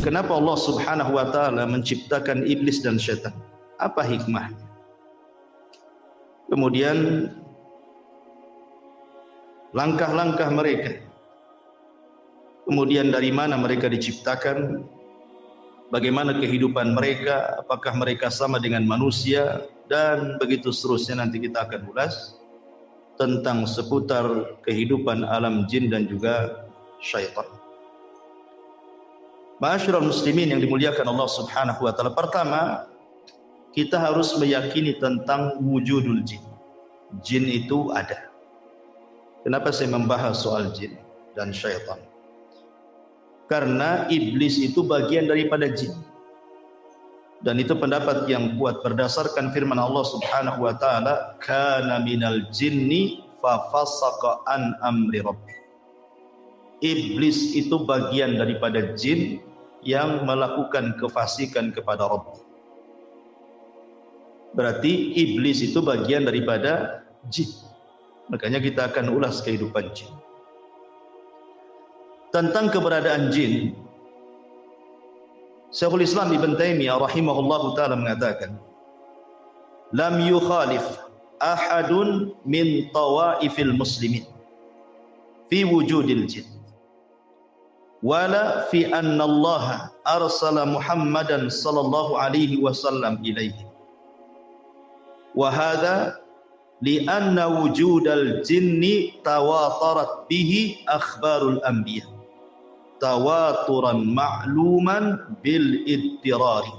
Kenapa Allah Subhanahu wa taala menciptakan iblis dan syaitan? Apa hikmahnya? Kemudian langkah-langkah mereka. Kemudian dari mana mereka diciptakan? Bagaimana kehidupan mereka? Apakah mereka sama dengan manusia? Dan begitu seterusnya nanti kita akan ulas tentang seputar kehidupan alam jin dan juga syaitan. Ma'asyiral muslimin yang dimuliakan Allah Subhanahu wa taala. Pertama, kita harus meyakini tentang wujudul jin. Jin itu ada. Kenapa saya membahas soal jin dan syaitan? Karena iblis itu bagian daripada jin. Dan itu pendapat yang kuat berdasarkan firman Allah Subhanahu wa taala, "Kana minal jinni fa fasaqa an amri rabbih." Iblis itu bagian daripada jin yang melakukan kefasikan kepada Rabb. Berarti iblis itu bagian daripada jin. Makanya kita akan ulas kehidupan jin. Tentang keberadaan jin, Syekhul Islam Ibn Taimiyah rahimahullahu ta'ala mengatakan, "Lam yukhalif ahadun min tawaifil muslimin fi wujudil jin. Wala fi anna Allah arsala Muhammadan sallallahu alaihi wasallam ilaihi. Wa hadha li anna wujudal jinni tawatarat bihi akhbarul anbiya tawaturan ma'luman bil ittirari.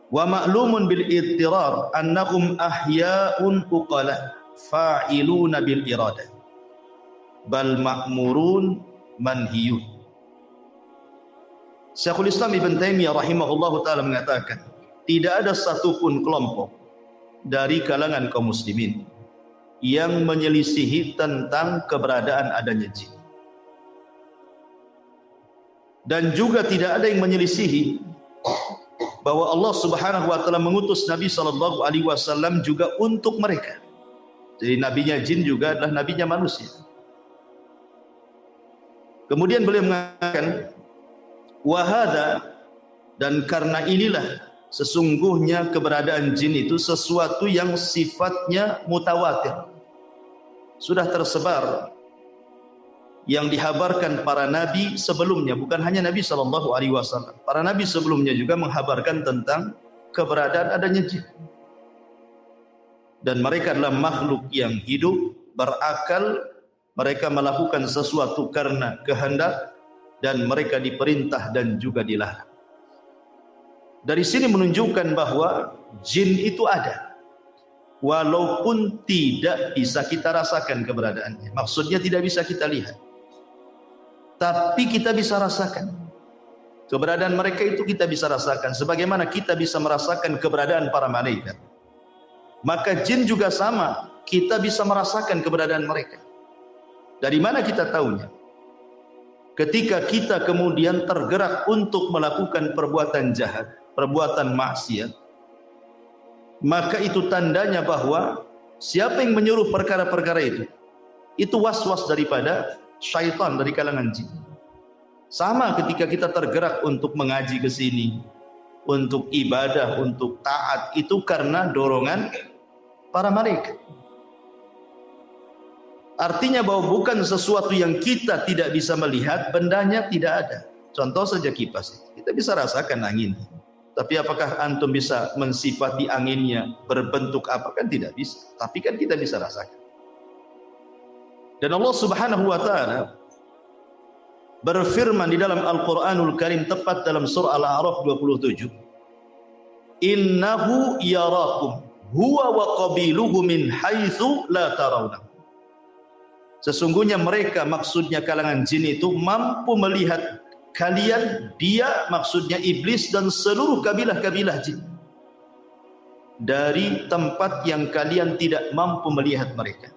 Wa ma'lumun bil ittirar annahum ahya'un uqala fa'iluna bil iradah. Bal ma'murun manhiyun." Syekhul Islam Ibn Taimiyah rahimahullahu ta'ala mengatakan, tidak ada satupun kelompok dari kalangan kaum muslimin yang menyelisihi tentang keberadaan adanya jin. Dan juga tidak ada yang menyelisihi bahwa Allah Subhanahu wa taala mengutus Nabi sallallahu alaihi wasallam juga untuk mereka. Jadi nabinya jin juga adalah nabinya manusia. Kemudian beliau mengatakan, wahada, dan karena inilah sesungguhnya keberadaan jin itu sesuatu yang sifatnya mutawatir, sudah tersebar, yang dihabarkan para nabi sebelumnya. Bukan hanya Nabi SAW, para nabi sebelumnya juga menghabarkan tentang keberadaan adanya jin. Dan mereka adalah makhluk yang hidup, berakal. Mereka melakukan sesuatu karena kehendak, dan mereka diperintah dan juga dilarang. Dari sini menunjukkan bahwa jin itu ada, walaupun tidak bisa kita rasakan keberadaannya. Maksudnya tidak bisa kita lihat, tapi kita bisa rasakan keberadaan mereka. Itu kita bisa rasakan sebagaimana kita bisa merasakan keberadaan para malaikat. Maka jin juga sama, kita bisa merasakan keberadaan mereka. Dari mana kita tahunya? Ketika kita kemudian tergerak untuk melakukan perbuatan jahat, perbuatan maksiat, maka itu tandanya bahwa siapa yang menyuruh perkara-perkara itu was-was daripada syaitan dari kalangan jin. Sama ketika kita tergerak untuk mengaji ke sini, untuk ibadah, untuk taat, itu karena dorongan para malaikat. Artinya bahwa bukan sesuatu yang kita tidak bisa melihat, bendanya tidak ada. Contoh saja kipas, kita bisa rasakan angin. Tapi apakah antum bisa mensifati anginnya berbentuk apa? Kan tidak bisa. Tapi kan kita bisa rasakan. Dan Allah Subhanahu wa taala berfirman di dalam Al-Qur'anul Karim, tepat dalam surah Al-A'raf 27, "Innahu yarakum huwa wa qabiluhu min haitsu la tarawna." Sesungguhnya mereka, maksudnya kalangan jin itu, mampu melihat kalian, dia maksudnya iblis dan seluruh kabilah-kabilah jin, dari tempat yang kalian tidak mampu melihat mereka.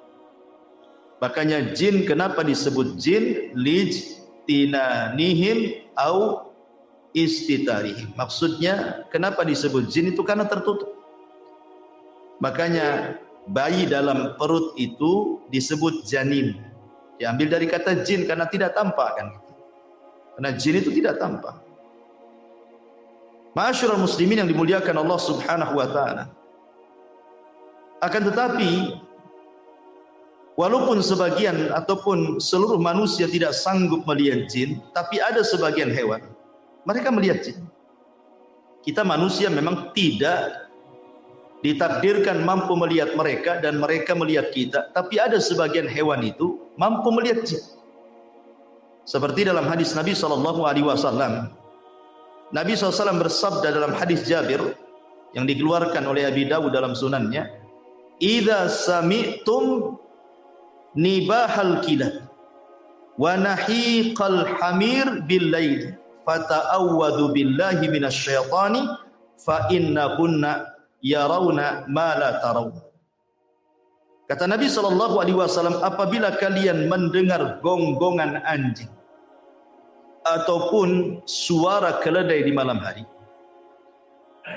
Makanya jin kenapa disebut jin? Lijtinanihim au istitarihim. Maksudnya kenapa disebut jin itu? Karena tertutup. Makanya bayi dalam perut itu disebut janin. Diambil dari kata jin karena tidak tampak kan. Karena jin itu tidak tampak. Ma'asyiral muslimin yang dimuliakan Allah Subhanahu wa taala. Akan tetapi walaupun sebagian ataupun seluruh manusia tidak sanggup melihat jin, tapi ada sebagian hewan mereka melihat jin. Kita manusia memang tidak ditakdirkan mampu melihat mereka dan mereka melihat kita, tapi ada sebagian hewan itu mampu melihat jin. Seperti dalam hadis Nabi SAW. Nabi SAW bersabda dalam hadis Jabir yang dikeluarkan oleh Abi Dawud dalam sunannya, "Idza sami'tum nibahal kilab wa nahiqal hamir bil lail fata'awwadhu billahi minasyaitani fa innahunna yarawna ma la taraw." Kata Nabi SAW, apabila kalian mendengar gonggongan anjing ataupun suara keledai di malam hari,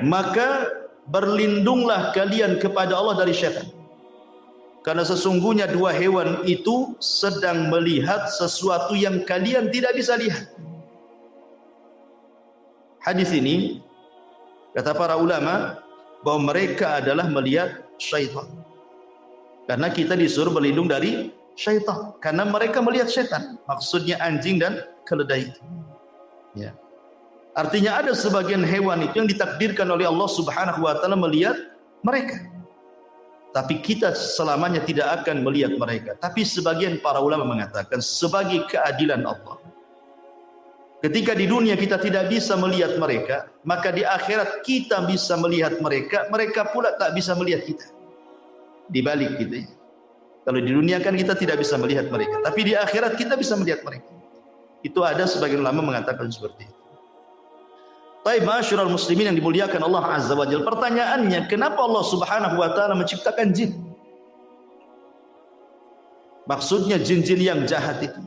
maka berlindunglah kalian kepada Allah dari syaitan. Karena sesungguhnya dua hewan itu sedang melihat sesuatu yang kalian tidak bisa lihat. Hadis ini, kata para ulama, bahwa mereka adalah melihat syaitan. Karena kita disuruh berlindung dari syaitan. Karena mereka melihat syaitan. Maksudnya anjing dan keledai itu. Ya. Artinya ada sebagian hewan itu yang ditakdirkan oleh Allah Subhanahu wa taala melihat mereka. Tapi kita selamanya tidak akan melihat mereka. Tapi sebagian para ulama mengatakan sebagai keadilan Allah, ketika di dunia kita tidak bisa melihat mereka, maka di akhirat kita bisa melihat mereka, mereka pula tak bisa melihat kita. Dibalik gitu ya. Kalau di dunia kan kita tidak bisa melihat mereka, tapi di akhirat kita bisa melihat mereka. Itu ada sebagian ulama mengatakan seperti itu. Baik, ma'asyiral muslimin yang dimuliakan Allah Azza wa Jalla. Pertanyaannya, kenapa Allah Subhanahu wa taala menciptakan jin? Maksudnya jin-jin yang jahat itu.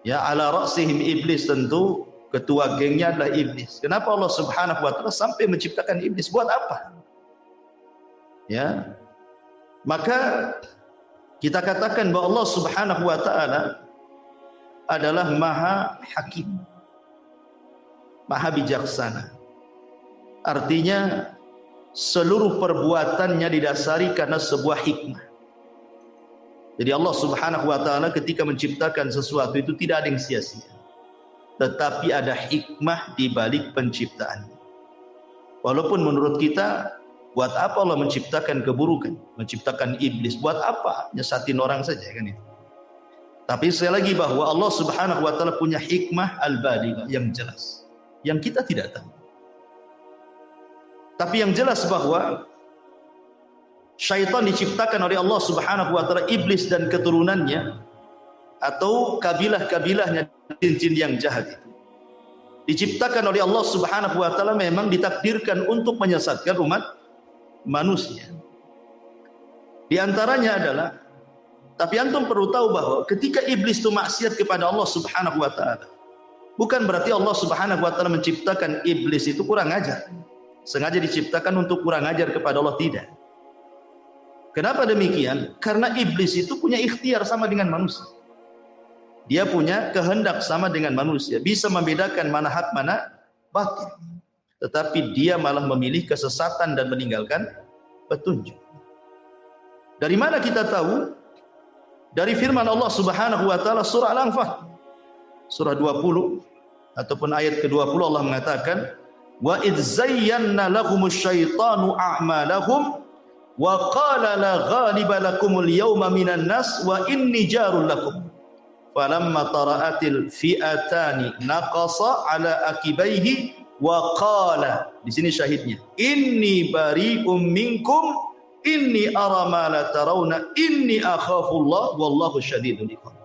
Ya, ala ra'sihim iblis, tentu ketua gengnya adalah iblis. Kenapa Allah Subhanahu wa taala sampai menciptakan iblis? Buat apa? Ya. Maka kita katakan bahwa Allah Subhanahu wa taala adalah Maha Hakim, Maha Bijaksana. Artinya seluruh perbuatannya didasari karena sebuah hikmah. Jadi Allah Subhanahu wa taala ketika menciptakan sesuatu itu tidak ada yang sia-sia. Tetapi ada hikmah di balik penciptaannya. Walaupun menurut kita, buat apa Allah menciptakan keburukan, menciptakan iblis? Buat apa? Nyesatin orang saja kan itu. Tapi sekali lagi bahwa Allah Subhanahu wa taala punya hikmah al-balighah yang jelas, yang kita tidak tahu. Tapi yang jelas bahwa syaitan diciptakan oleh Allah Subhanahu wa taala, iblis dan keturunannya atau kabilah-kabilahnya jin-jin yang jahat itu diciptakan oleh Allah Subhanahu wa taala, memang ditakdirkan untuk menyesatkan umat manusia. Di antaranya adalah, tapi antum perlu tahu bahwa ketika iblis itu maksiat kepada Allah Subhanahu wa taala, bukan berarti Allah Subhanahu wa taala menciptakan iblis itu kurang ajar. Sengaja diciptakan untuk kurang ajar kepada Allah, tidak. Kenapa demikian? Karena iblis itu punya ikhtiar sama dengan manusia. Dia punya kehendak sama dengan manusia, bisa membedakan mana hak mana batil. Tetapi dia malah memilih kesesatan dan meninggalkan petunjuk. Dari mana kita tahu? Dari firman Allah Subhanahu wa taala surah Al-Anfal surah 20 ataupun ayat ke-20, Allah mengatakan, wa idz zayyana lahumus syaitanu a'malahum wa qala la ghaliba lakumul yawma minan nas wa inni jarul lakum falamma tara'atil fi'atani naqasa ala akibaihi wa qala, di sini syahidnya, inni bari'um minkum inni ara ma la tarawna inni akhafullah wallahu syadidul iqab.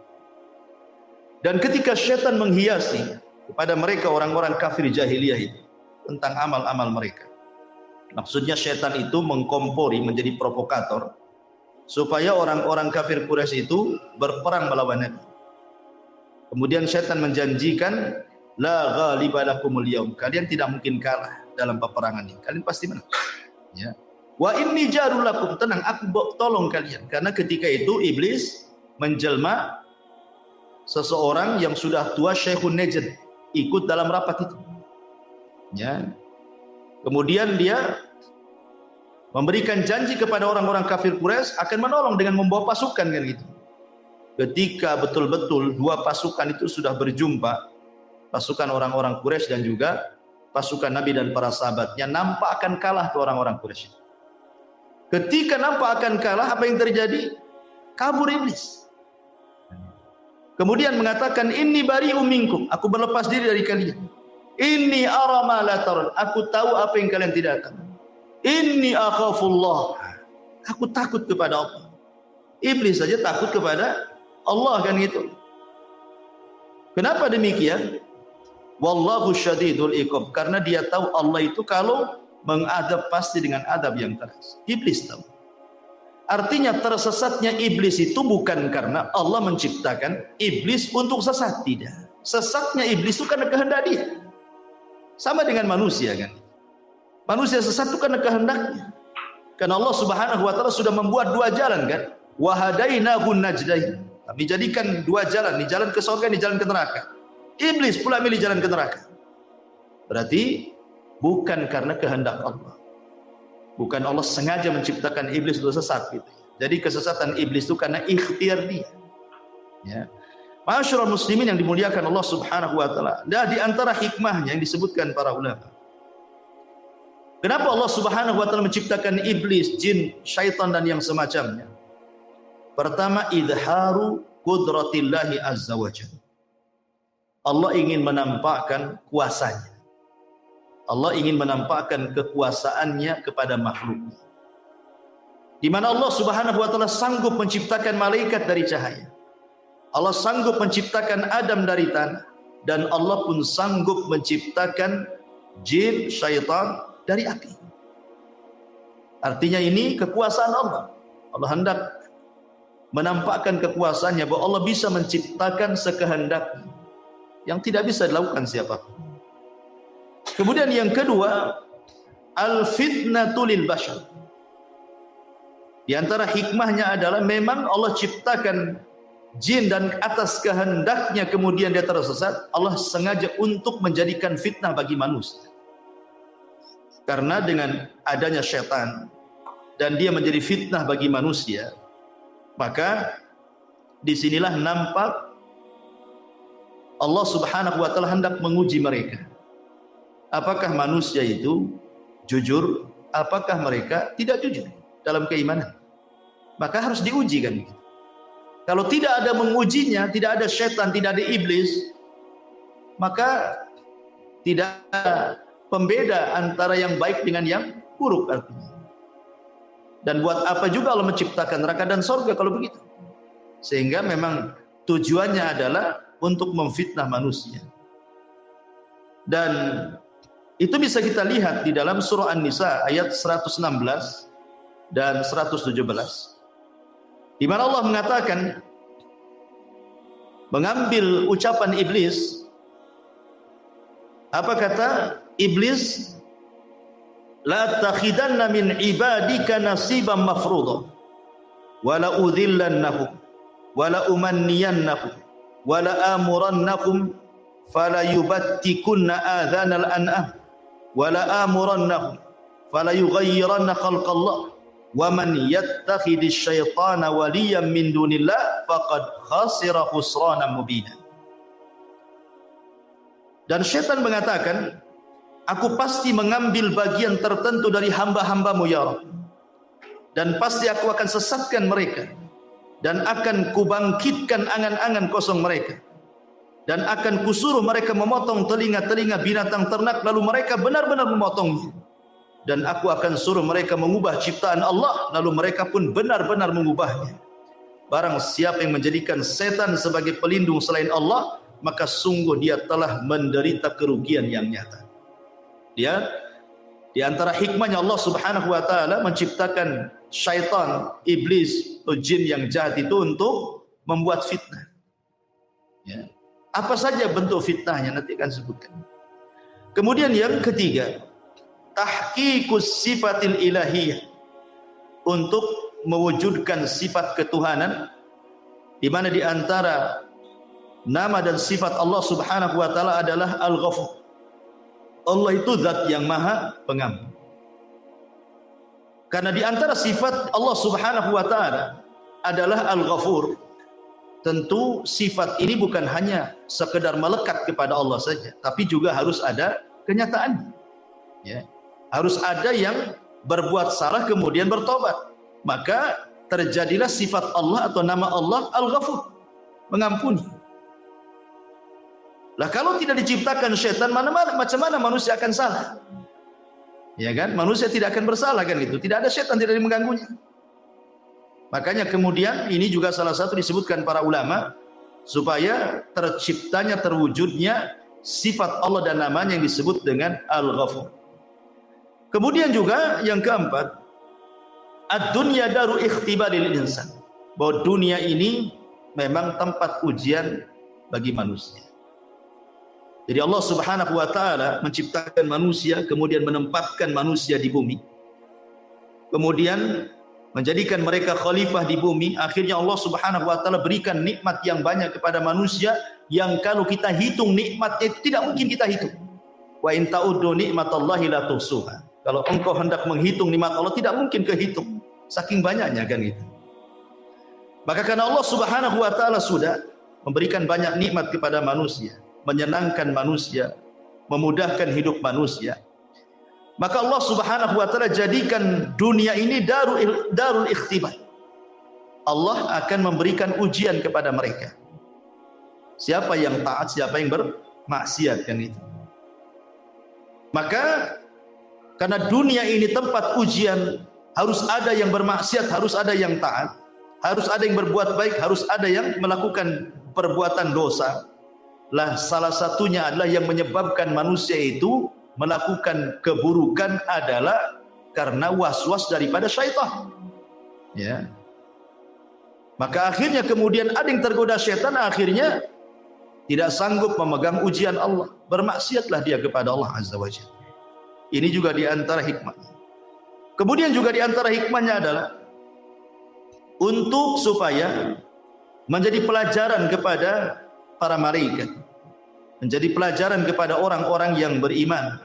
Dan ketika syaitan menghiasi kepada mereka orang-orang kafir jahiliyah itu tentang amal-amal mereka, maksudnya syaitan itu mengkompori, menjadi provokator supaya orang-orang kafir Quraisy itu berperang melawan Nabi. Kemudian syaitan menjanjikan, la ghaliba lakumul yaum, kalian tidak mungkin kalah dalam peperangan ini, kalian pasti menang. Ya. Wa inni jarul lakum, tenang, aku tolong kalian. Karena ketika itu iblis menjelma seseorang yang sudah tua, Syekhun Najd, ikut dalam rapat itu. Ya. Kemudian dia memberikan janji kepada orang-orang kafir Quraisy akan menolong dengan membawa pasukan kan gitu. Ketika betul-betul dua pasukan itu sudah berjumpa, pasukan orang-orang Quraisy dan juga pasukan Nabi dan para sahabatnya, nampak akan kalah ke orang-orang Quraisy. Ketika nampak akan kalah, apa yang terjadi? Kabur iblis. Kemudian mengatakan, inni bari'um minkum, aku berlepas diri dari kalian. Inni ara ma la taran, aku tahu apa yang kalian tidak tahu. Inni akhafullah, aku takut kepada Allah. Iblis saja takut kepada Allah kan gitu. Kenapa demikian? Wallahu syadidul iqab, karena dia tahu Allah itu kalau mengadab pasti dengan adab yang keras. Iblis tahu. Artinya tersesatnya iblis itu bukan karena Allah menciptakan iblis untuk sesat, tidak. Sesatnya iblis itu karena kehendak dia. Sama dengan manusia kan. Manusia sesat itu karena kehendaknya. Karena Allah Subhanahu wa taala sudah membuat dua jalan kan. Wa hadainahu najdain. Kami jadikan dua jalan, di jalan ke surga, di jalan ke neraka. Iblis pula milih jalan ke neraka. Berarti bukan karena kehendak Allah. Bukan Allah sengaja menciptakan iblis untuk sesat gitu. Jadi kesesatan iblis itu karena ikhtiar dia. Ya. Ma'asyiral muslimin yang dimuliakan Allah Subhanahu wa taala. Dan di antara hikmahnya yang disebutkan para ulama. Kenapa Allah Subhanahu wa taala menciptakan iblis, jin, syaitan dan yang semacamnya? Pertama, idharu qudratillahi azza wajalla. Allah ingin menampakkan kuasanya. Allah ingin menampakkan kekuasaannya kepada makhluknya. Di mana Allah Subhanahu wa taala sanggup menciptakan malaikat dari cahaya. Allah sanggup menciptakan Adam dari tanah, dan Allah pun sanggup menciptakan jin, syaitan dari api. Artinya ini kekuasaan Allah. Allah hendak menampakkan kekuasaannya bahwa Allah bisa menciptakan sekehendaknya yang tidak bisa dilakukan siapapun. Kemudian yang kedua, al-fitnatu lil bashar. Di antara hikmahnya adalah memang Allah ciptakan jin dan atas kehendaknya kemudian dia tersesat, Allah sengaja untuk menjadikan fitnah bagi manusia. Karena dengan adanya syaitan dan dia menjadi fitnah bagi manusia, maka disinilah nampak Allah Subhanahu wa taala hendak menguji mereka. Apakah manusia itu jujur? Apakah mereka tidak jujur dalam keimanan? Maka harus diuji kan. Kalau tidak ada mengujinya, tidak ada syaitan, tidak ada iblis, maka tidak ada pembeda antara yang baik dengan yang buruk artinya. Dan buat apa juga Allah menciptakan neraka dan surga kalau begitu? Sehingga memang tujuannya adalah untuk memfitnah manusia. Dan itu bisa kita lihat di dalam surah An-Nisa ayat 116 dan 117. Di mana Allah mengatakan, mengambil ucapan iblis, apa kata iblis? La takhidanna min ibadika nasiban mafruḍa wa la udhillannahum wa la umanniyannahum wa la amurannahum fala yubattikunna adhanal an'am wa la amurannahum fala yughayyiranna khalqallah wa man yattakhidhish syaitana waliyan min dunillah faqad khasira khusranan mubina. Dan syaitan mengatakan, aku pasti mengambil bagian tertentu dari hamba-hambamu ya Rabb, dan pasti aku akan sesatkan mereka, dan akan kubangkitkan angan-angan kosong mereka, dan akan kusuruh mereka memotong telinga-telinga binatang ternak, lalu mereka benar-benar memotongnya, dan aku akan suruh mereka mengubah ciptaan Allah, lalu mereka pun benar-benar mengubahnya. Barang siapa yang menjadikan setan sebagai pelindung selain Allah, maka sungguh dia telah menderita kerugian yang nyata. Dia di antara hikmahnya Allah Subhanahu wa taala menciptakan syaitan, iblis atau jin yang jahat itu untuk membuat fitnah. Ya. Apa saja bentuk fitnahnya nanti akan sebutkan. Kemudian yang ketiga, tahqiqus sifatil ilahiyah untuk mewujudkan sifat ketuhanan, di mana di antara nama dan sifat Allah Subhanahu wa taala adalah Al-Ghafur. Allah itu zat yang maha pengampun. Karena di antara sifat Allah Subhanahu wa taala adalah Al-Ghafur, tentu sifat ini bukan hanya sekedar melekat kepada Allah saja, tapi juga harus ada kenyataannya. Ya. Harus ada yang berbuat salah kemudian bertobat. Maka terjadilah sifat Allah atau nama Allah Al-Ghafur, mengampuni. Lah kalau tidak diciptakan syaitan, macam mana manusia akan salah? Ya kan? Manusia tidak akan bersalah kan gitu. Tidak ada syaitan, tidak ada yang mengganggunya. Makanya kemudian ini juga salah satu disebutkan para ulama supaya terciptanya, terwujudnya sifat Allah dan namanya yang disebut dengan Al-Ghafur. Kemudian juga yang keempat, ad-dunya daru ikhtibaril insan. Bahwa dunia ini memang tempat ujian bagi manusia. Jadi Allah Subhanahu wa taala menciptakan manusia, kemudian menempatkan manusia di bumi. Kemudian menjadikan mereka khalifah di bumi. Akhirnya Allah Subhanahu wa taala berikan nikmat yang banyak kepada manusia yang kalau kita hitung nikmatnya itu tidak mungkin kita hitung. Wa in ta'uddu nikmatallahi la tuhsuha. Kalau engkau hendak menghitung nikmat Allah tidak mungkin kehitung. Saking banyaknya kan itu. Maka karena Allah Subhanahu wa taala sudah memberikan banyak nikmat kepada manusia, menyenangkan manusia, memudahkan hidup manusia, maka Allah Subhanahu wa taala jadikan dunia ini darul ikhtibar. Allah akan memberikan ujian kepada mereka. Siapa yang taat, siapa yang bermaksiat kan itu. Maka karena dunia ini tempat ujian, harus ada yang bermaksiat, harus ada yang taat, harus ada yang berbuat baik, harus ada yang melakukan perbuatan dosa. Lah salah satunya adalah yang menyebabkan manusia itu melakukan keburukan adalah karena was-was daripada syaitan. Ya. Maka akhirnya kemudian ada yang tergoda syaitan, akhirnya tidak sanggup memegang ujian Allah. Bermaksiatlah dia kepada Allah Azza wa Jalla. Ini juga di antara hikmahnya. Kemudian juga di antara hikmahnya adalah untuk supaya menjadi pelajaran kepada para malaikat, menjadi pelajaran kepada orang-orang yang beriman,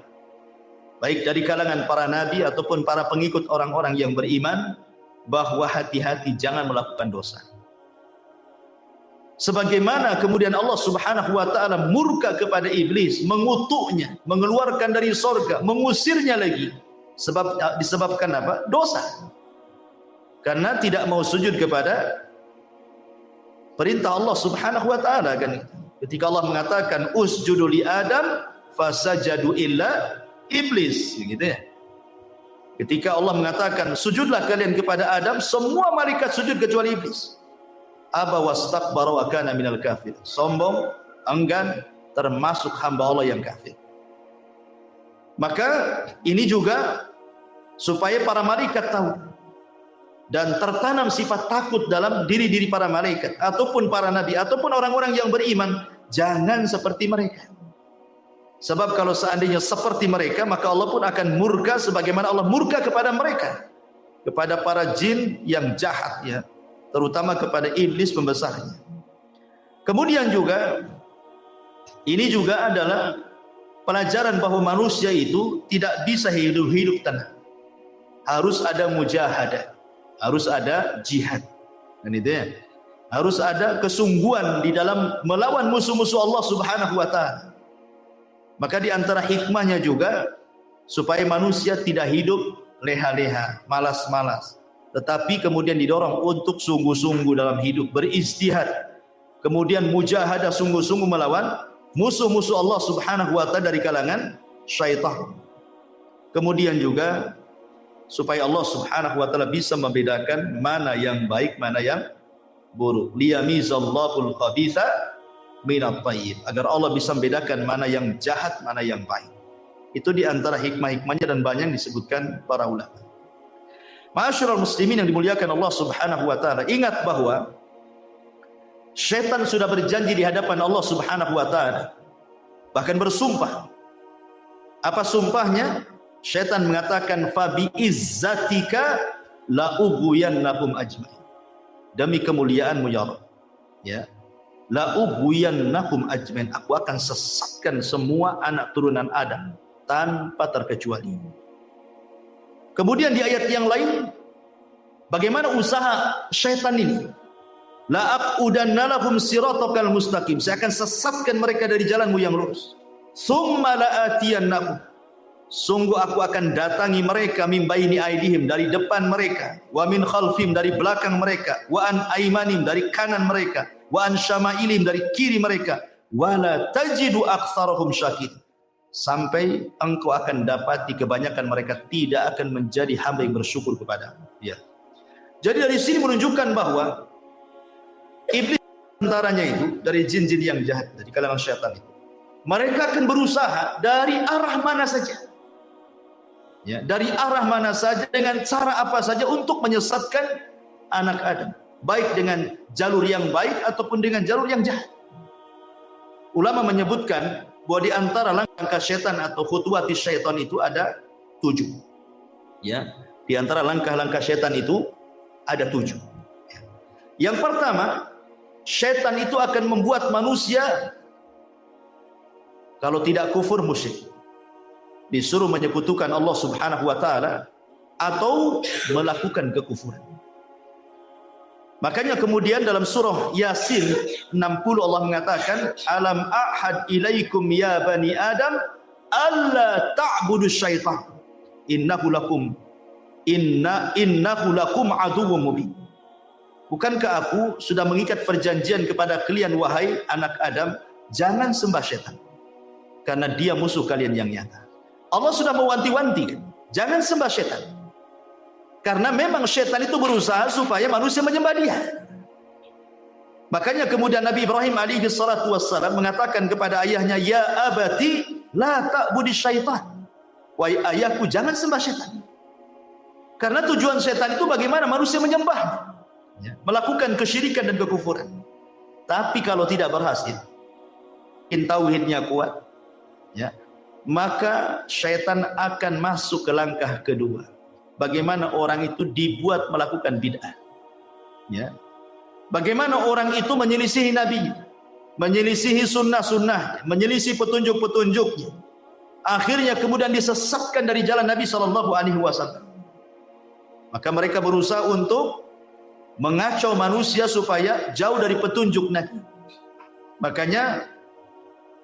baik dari kalangan para nabi ataupun para pengikut orang-orang yang beriman, bahwa hati-hati jangan melakukan dosa. Sebagaimana kemudian Allah Subhanahu wa taala murka kepada iblis, mengutuknya, mengeluarkan dari surga, mengusirnya lagi. Disebabkan apa? Dosa. Karena tidak mau sujud kepada perintah Allah Subhanahu wa taala kan. Ketika Allah mengatakan usjudu li Adam fasajadu illa iblis, gitu ya. Ketika Allah mengatakan sujudlah kalian kepada Adam, semua malaikat sujud kecuali iblis. Aba wastakbara wa kana minal kafir. Sombong, enggan, termasuk hamba Allah yang kafir. Maka ini juga supaya para malaikat tahu dan tertanam sifat takut dalam diri-diri para malaikat ataupun para nabi ataupun orang-orang yang beriman, jangan seperti mereka. Sebab kalau seandainya seperti mereka, maka Allah pun akan murka sebagaimana Allah murka kepada mereka, kepada para jin yang jahat ya, terutama kepada iblis pembesarnya. Kemudian juga ini juga adalah pelajaran bahwa manusia itu tidak bisa hidup tenang. Harus ada mujahadah, harus ada jihad. Dan itu ya, harus ada kesungguhan di dalam melawan musuh-musuh Allah Subhanahu wa taala. Maka di antara hikmahnya juga supaya manusia tidak hidup leha-leha, malas-malas, tetapi kemudian didorong untuk sungguh-sungguh dalam hidup, beristihad, kemudian mujahadah sungguh-sungguh melawan musuh-musuh Allah Subhanahu wa taala dari kalangan syaitan. Kemudian juga supaya Allah Subhanahu wa taala bisa membedakan mana yang baik, mana yang buruk. Liyamizallahul khabitha minat thayyib, agar Allah bisa membedakan mana yang jahat, mana yang baik. Itu di antara hikmah-hikmahnya dan banyak disebutkan para ulama. Ma'asyiral muslimin yang dimuliakan Allah Subhanahu wa taala, ingat bahwa syaitan sudah berjanji di hadapan Allah Subhanahu wa taala, bahkan bersumpah. Apa sumpahnya? Syaitan mengatakan fa bi izzatika la ughwiyannahum ajmain. Demi kemuliaanmu ya Rabb, ya, la ughwiyannahum ajmain, aku akan sesatkan semua anak turunan Adam tanpa terkecuali. Kemudian di ayat yang lain, bagaimana usaha syaitan ini? La aqudanna lahum siratakal mustaqim, saya akan sesatkan mereka dari jalanmu yang lurus. Summa la'atiyannahum, sungguh aku akan datangi mereka, min baini aidihim, dari depan mereka, wa min khalfim, dari belakang mereka, wa an aimanim, dari kanan mereka, wa an syamailim, dari kiri mereka, wa la tajidu aktsarahum syakir, sampai engkau akan dapati kebanyakan mereka tidak akan menjadi hamba yang bersyukur kepadamu. Ya. Jadi dari sini menunjukkan bahwa iblis antaranya itu dari jin-jin yang jahat, dari kalangan syaitan itu, mereka akan berusaha dari arah mana saja, ya, dari arah mana saja, dengan cara apa saja untuk menyesatkan anak Adam, baik dengan jalur yang baik ataupun dengan jalur yang jahat. Ulama menyebutkan bahwa di antara langkah syaitan atau khutuwati syaitan itu ada 7. Ya, di antara langkah-langkah syaitan itu ada 7. Yang pertama, syaitan itu akan membuat manusia kalau tidak kufur musyrik, disuruh menyekutukan Allah Subhanahu wa taala atau melakukan kekufuran. Makanya kemudian dalam surah Yasin 60 Allah mengatakan, alam ahad ilaikum ya bani Adam alla ta'budu syaitan innahu lakum aduwwum mubin. Bukankah aku sudah mengikat perjanjian kepada kalian wahai anak Adam, jangan sembah syaitan karena dia musuh kalian yang nyata. Allah sudah mewanti-wanti, jangan sembah syaitan, karena memang syaitan itu berusaha supaya manusia menyembah dia. Makanya kemudian Nabi Ibrahim alaihi salatu wassalam mengatakan kepada ayahnya, ya abati la ta'budi syaitan, wahai ayahku jangan sembah syaitan, karena tujuan syaitan itu bagaimana manusia menyembah, ya, melakukan kesyirikan dan kekufuran. Tapi kalau tidak berhasil, tauhidnya kuat, ya, maka syaitan akan masuk ke langkah kedua. Bagaimana orang itu dibuat melakukan bid'ah, ya. Bagaimana orang itu menyelisihi Nabi, menyelisihi sunnah-sunnah, menyelisih petunjuk-petunjuknya, akhirnya kemudian disesatkan dari jalan Nabi SAW. Maka mereka berusaha untuk mengacau manusia supaya jauh dari petunjuk Nabi. Makanya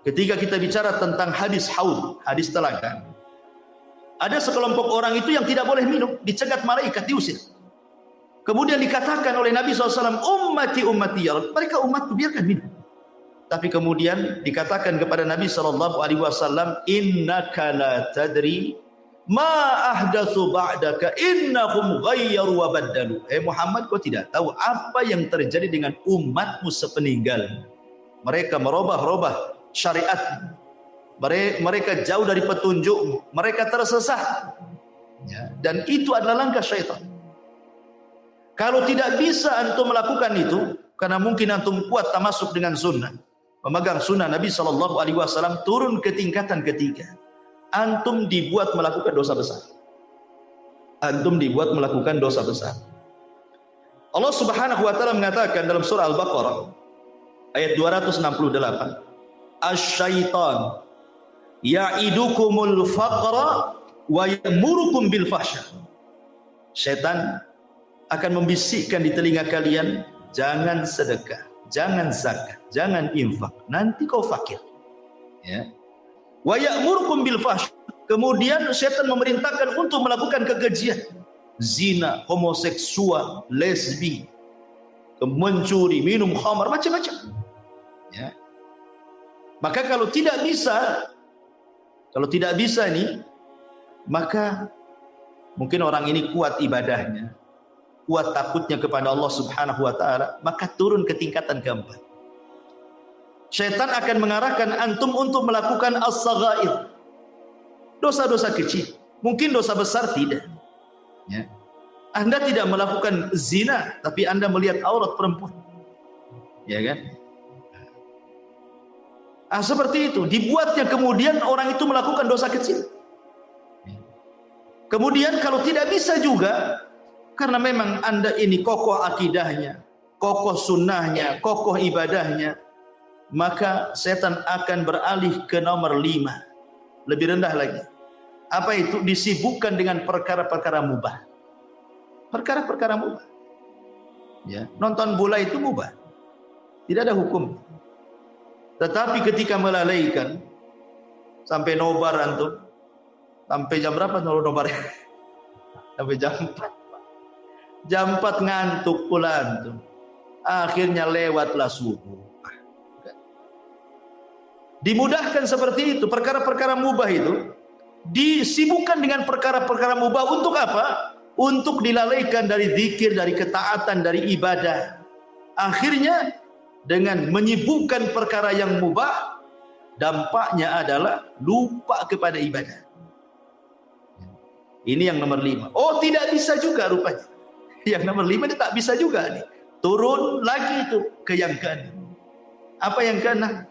ketika kita bicara tentang hadis haud, hadis telaga, ada sekelompok orang itu yang tidak boleh minum, dicegat malaikat, diusir. Kemudian dikatakan oleh Nabi SAW, ummati ummati ya Rabb, mereka umatku, biarkan minum. Tapi kemudian dikatakan kepada Nabi SAW, innaka la tadri ma ahdatsu ba'daka innahum ghayyaru wa baddalu. Muhammad, kau tidak tahu apa yang terjadi dengan umatmu sepeninggal. Mereka merubah-rubah syariat, mereka jauh dari petunjuk, mereka tersesat, ya, dan itu adalah langkah syaitan. Kalau tidak bisa antum melakukan itu, karena mungkin antum kuat tamasuk dengan sunnah, memegang sunnah Nabi SAW, turun ke tingkatan ketiga, antum dibuat melakukan dosa besar. Antum dibuat melakukan dosa besar. Allah Subhanahu wa taala mengatakan dalam surah Al-Baqarah ayat 268, asy-syaitan ya'idukumul faqra wa ya'murukum bil fahsya. Syaitan akan membisikkan di telinga kalian, jangan sedekah, jangan zakat, jangan infak, nanti kau fakir. Ya. Wa ya'murukum bil fahsya. Kemudian syaitan memerintahkan untuk melakukan kekejian, zina, homoseksual, lesbi, mencuri, minum khamar, macam-macam. Ya. Maka kalau tidak bisa ini, maka mungkin orang ini kuat ibadahnya, kuat takutnya kepada Allah Subhanahu wa taala, maka turun ke tingkatan keempat. Syaitan akan mengarahkan antum untuk melakukan as-saghair, dosa-dosa kecil. Mungkin dosa besar tidak, ya. Anda tidak melakukan zina, tapi Anda melihat aurat perempuan, ya kan? Seperti itu dibuatnya, kemudian orang itu melakukan dosa kecil. Kemudian kalau tidak bisa juga, Karena memang Anda ini kokoh akidahnya, kokoh sunnahnya, kokoh ibadahnya, maka setan akan beralih ke nomor 5. Lebih rendah lagi. Apa itu? Disibukkan dengan perkara-perkara mubah. Perkara-perkara mubah. Ya, nonton bola itu mubah. Tidak ada hukum. Tetapi ketika melalaikan sampai nobar antum, sampai jam berapa nobar? Sampai jam 4. Jam 4 ngantuk pula antum. Akhirnya lewatlah subuh. Dimudahkan seperti itu, perkara-perkara mubah itu disibukkan dengan perkara-perkara mubah untuk apa? Untuk dilalaikan dari zikir, dari ketaatan, dari ibadah. Akhirnya dengan menyibukkan perkara yang mubah, dampaknya adalah lupa kepada ibadah. Ini yang nomor 5. Oh, tidak bisa juga rupanya. Yang nomor 5 ini tak bisa juga nih. Turun lagi itu ke yang ke-6. Apa yang ke-6?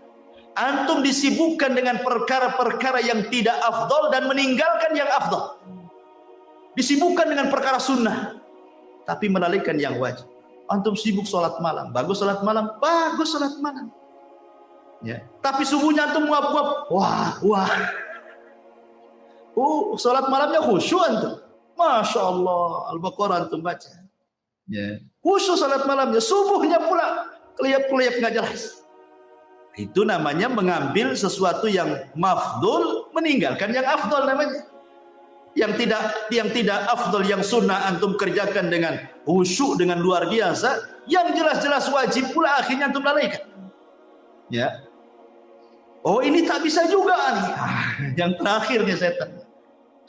Antum disibukkan dengan perkara-perkara yang tidak afdol dan meninggalkan yang afdol. Disibukkan dengan perkara sunnah, tapi melalaikan yang wajib. Antum sibuk sholat malam, bagus sholat malam, bagus sholat malam. Ya. Tapi subuhnya antum nguap-nguap, wah. Sholat malamnya khusyuk antum. Masya Allah, Al-Baqarah antum baca. Ya. Khusyuk sholat malamnya, subuhnya pula kelihap-kelihap nggak jelas. Itu namanya mengambil sesuatu yang mafdul, meninggalkan yang afdol namanya. Yang tidak afdol, yang sunnah antum kerjakan dengan khusyuk, dengan luar biasa, yang jelas-jelas wajib pula akhirnya antum lalaikan. Ya. Oh, ini tak bisa juga nih. Yang terakhir nih setan.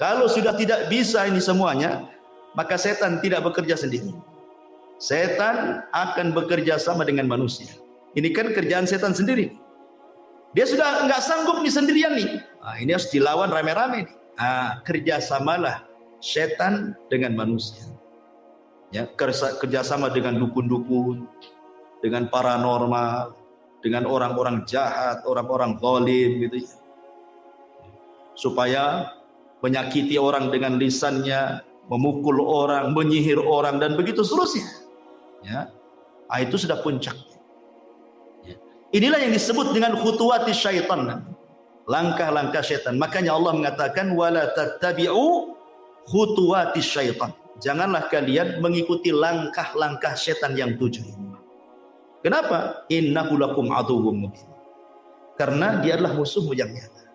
Kalau sudah tidak bisa ini semuanya, maka setan tidak bekerja sendiri. Setan akan bekerja sama dengan manusia. Ini kan kerjaan setan sendiri. Dia sudah nggak sanggup nih sendirian nih. Ini harus dilawan rame-rame nih. Kerjasamalah setan dengan manusia. Ya, kerjasama dengan dukun-dukun, dengan paranormal, dengan orang-orang jahat, orang-orang zalim gitu ya. Supaya menyakiti orang dengan lisannya, memukul orang, menyihir orang dan begitu seterusnya. Ya. Itu sudah puncak. Inilah yang disebut dengan khutuwati syaitan, langkah-langkah syaitan. Makanya Allah mengatakan wala tattabi'u khutuwati syaitan. Janganlah kalian mengikuti langkah-langkah syaitan yang 7 ini. Kenapa? Innahu lakum aduwwum mubin. Karena dia adalah musuhmu yang nyata.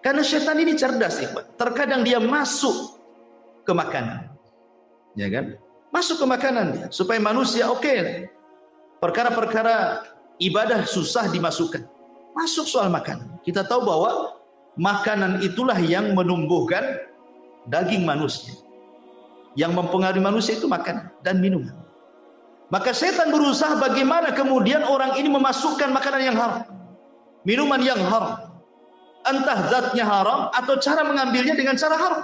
Karena syaitan ini cerdas, ikhwan. Terkadang dia masuk ke makanan. Ya kan? Masuk ke makanan dia supaya manusia perkara-perkara ibadah susah dimasukkan. Masuk soal makanan. Kita tahu bahwa makanan itulah yang menumbuhkan daging manusia. Yang mempengaruhi manusia itu makanan dan minuman. Maka setan berusaha bagaimana kemudian orang ini memasukkan makanan yang haram, minuman yang haram. Entah zatnya haram atau cara mengambilnya dengan cara haram.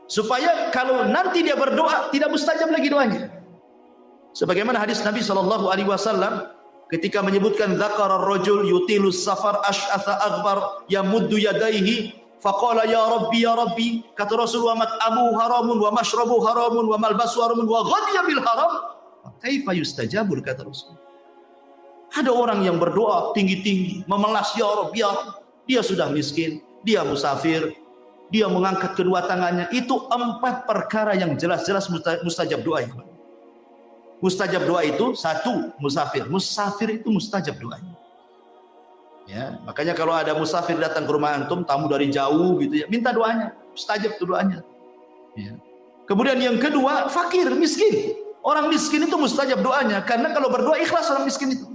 Supaya kalau nanti dia berdoa tidak mustajab lagi doanya. Sebagaimana hadis Nabi SAW ketika menyebutkan dzakara ar-rajul yutilus safar asy'atha aghbar yamuddu yadayhi faqala ya rabbi, kata Rasulullah, mat'amu haramun wa mashrabu haramun wa malbasu haramun wa ghadiya bil haram kaifa yustajabul, kata Rasul. Ada orang yang berdoa tinggi-tinggi memelas, ya Rabbi, ya Rabbi. Dia sudah miskin, dia musafir, dia mengangkat kedua tangannya. Itu 4 perkara yang jelas-jelas mustajab doa. Mustajab doa itu 1, musafir. Musafir itu mustajab doanya. Ya, makanya kalau ada musafir datang ke rumah antum, tamu dari jauh gitu ya, minta doanya, mustajab tuh doanya. Ya. Kemudian yang kedua, fakir, miskin. Orang miskin itu mustajab doanya karena kalau berdoa ikhlas orang miskin itu.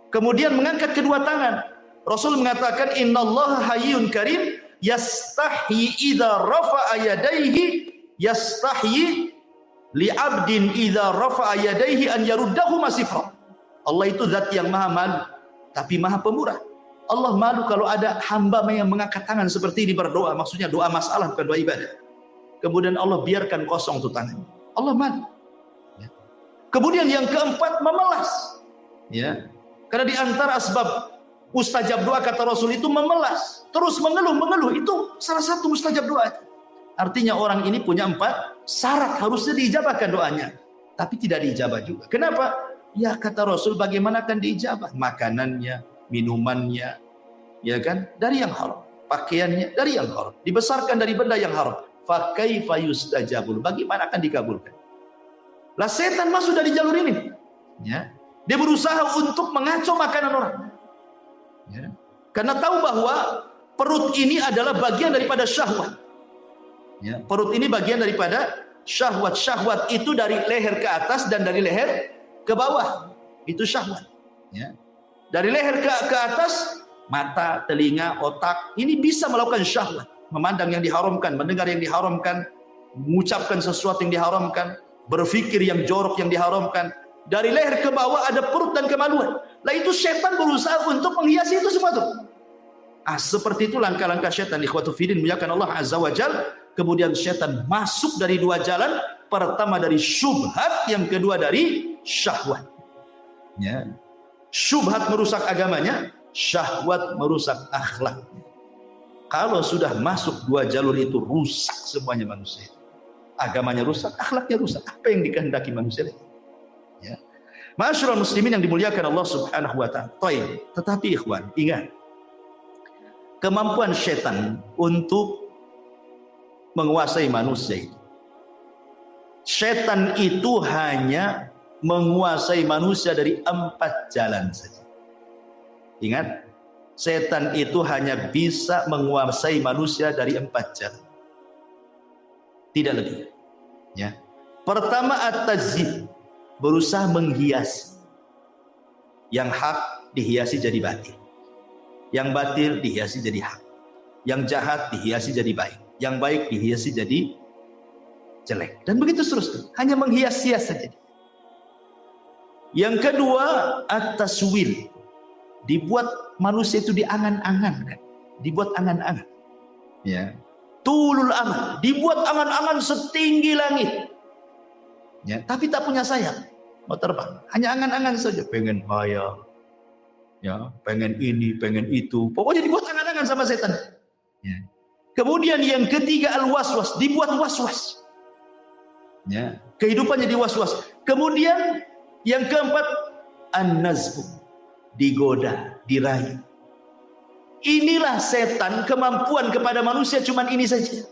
Kemudian mengangkat kedua tangan. Rasul mengatakan innallaha hayyun karim yastahyi idza rafa'a yadayhi yastahyi li'abdin idza rafa'a yadayhi an yaruddahu masifra. Allah itu zat yang maha malu tapi maha pemurah. Allah malu kalau ada hamba yang mengangkat tangan seperti ini berdoa, maksudnya doa masalah bukan doa ibadah. Kemudian Allah biarkan kosong tuh tangan. Allah malu. Ya. Kemudian yang keempat, memelas. Ya. Karena di antara asbab mustajab doa kata Rasul itu memelas, terus mengeluh, itu salah satu mustajab doa. Artinya orang ini punya 4 syarat, harusnya diijabahkan doanya, tapi tidak diijabah juga. Kenapa? Ya kata Rasul, bagaimana akan diijabah? Makanannya, minumannya, ya kan, dari yang haram. Pakaiannya dari yang haram. Dibesarkan dari benda yang haram. Fa kaifa yustajabul? Bagaimana akan dikabulkan? Lah setan masuk dari jalur ini. Ya. Dia berusaha untuk mengacau makanan orang. Ya. Karena tahu bahwa perut ini adalah bagian daripada syahwat. Ya. Perut ini bagian daripada syahwat. Syahwat itu dari leher ke atas dan dari leher ke bawah. Itu syahwat. Ya. Dari leher ke atas, mata, telinga, otak, ini bisa melakukan syahwat. Memandang yang diharamkan, mendengar yang diharamkan, mengucapkan sesuatu yang diharamkan, berpikir yang jorok yang diharamkan. Dari leher ke bawah ada perut dan kemaluan. Lah itu setan berusaha untuk menghiasi itu semua tuh. Seperti itu langkah-langkah setan. Ikhwatu fiddin, muliakan Allah Azza wa Jalla. Kemudian setan masuk dari 2 jalan. Pertama dari syubhat, yang kedua dari syahwat. Ya. Syubhat merusak agamanya, syahwat merusak akhlak. Kalau sudah masuk 2 jalur itu, rusak semuanya manusia. Agamanya rusak, akhlaknya rusak. Apa yang dikehendaki manusia? Ya. Ma'asyiral muslimin yang dimuliakan Allah Subhanahu wa taala. Tetapi ikhwan, ingat, kemampuan setan untuk menguasai manusia itu. Setan itu hanya menguasai manusia dari 4 jalan saja. Ingat, setan itu hanya bisa menguasai manusia dari 4 jalan. Tidak lebih. Ya. Pertama, at-tazyib, berusaha menghias. Yang hak dihiasi jadi batil. Yang batil dihiasi jadi hak. Yang jahat dihiasi jadi baik. Yang baik dihiasi jadi jelek. Dan begitu seterusnya. Hanya menghias-hias saja. Yang kedua, at-taswil. Dibuat manusia itu diangan-angan, kan? Dibuat angan-angan. Ya. Tulul amal, dibuat angan-angan setinggi langit. Ya, tapi tak punya sayap. Mau terbang, hanya angan-angan saja, pengen kaya. Ya, pengen ini, pengen itu. Pokoknya dibuat angan-angan sama setan. Ya. Kemudian yang ketiga, al-waswas, dibuat was-was. Ya, kehidupannya di-was-was. Kemudian yang keempat, an-nazbu, digoda, dirayu. Inilah setan, kemampuan kepada manusia cuman ini saja.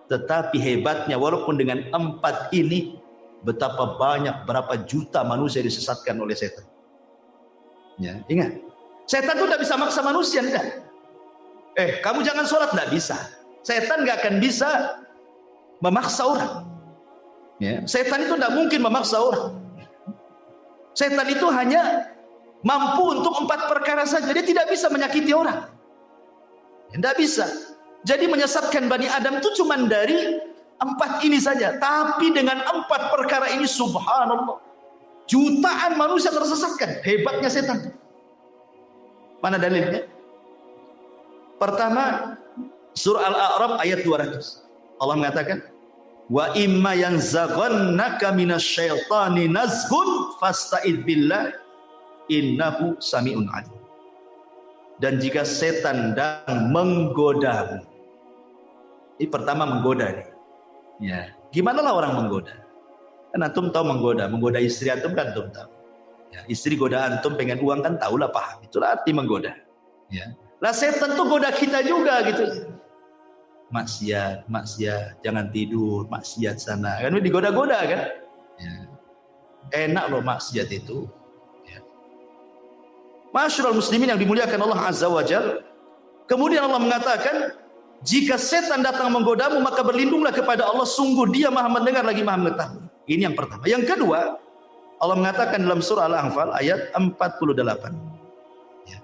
Tetapi hebatnya, walaupun dengan 4 ini, betapa banyak, berapa juta manusia disesatkan oleh setan. Ya, ingat, setan itu tidak bisa maksa manusia, enggak. Kamu jangan sholat, tidak bisa. Setan nggak akan bisa memaksa orang. Ya, setan itu tidak mungkin memaksa orang. Setan itu hanya mampu untuk 4 perkara saja. Dia tidak bisa menyakiti orang. Tidak bisa. Jadi menyesatkan Bani Adam itu cuma dari 4 ini saja. Tapi dengan 4 perkara ini, subhanallah, jutaan manusia tersesatkan. Hebatnya setan. Mana dalilnya? Pertama, surah Al-A'raf ayat 200. Allah mengatakan, wa imma yanzaghannaka minasyaitani nazghun fasta'idz billah innahu sami'un alim. Dan jika setan dan menggodamu, ini pertama menggoda nih. Ya, gimana lah orang menggoda? Kan antum tahu menggoda istri antum kan antum tahu. Ya, istri goda antum pengen uang kan tahulah, paham. Itulah arti menggoda. Ya. Lah setan tuh goda kita juga gitu. Maksiat, jangan tidur, maksiat sana. Kan digoda-goda kan? Ya. Enak loh maksiat itu. Ma'asyiral muslimin yang dimuliakan Allah Azza wa Jalla. Kemudian Allah mengatakan, jika setan datang menggodamu, maka berlindunglah kepada Allah, sungguh Dia Maha mendengar lagi Maha mengetahui. Ini yang pertama. Yang kedua, Allah mengatakan dalam surah Al-Anfal ayat 48. Ya.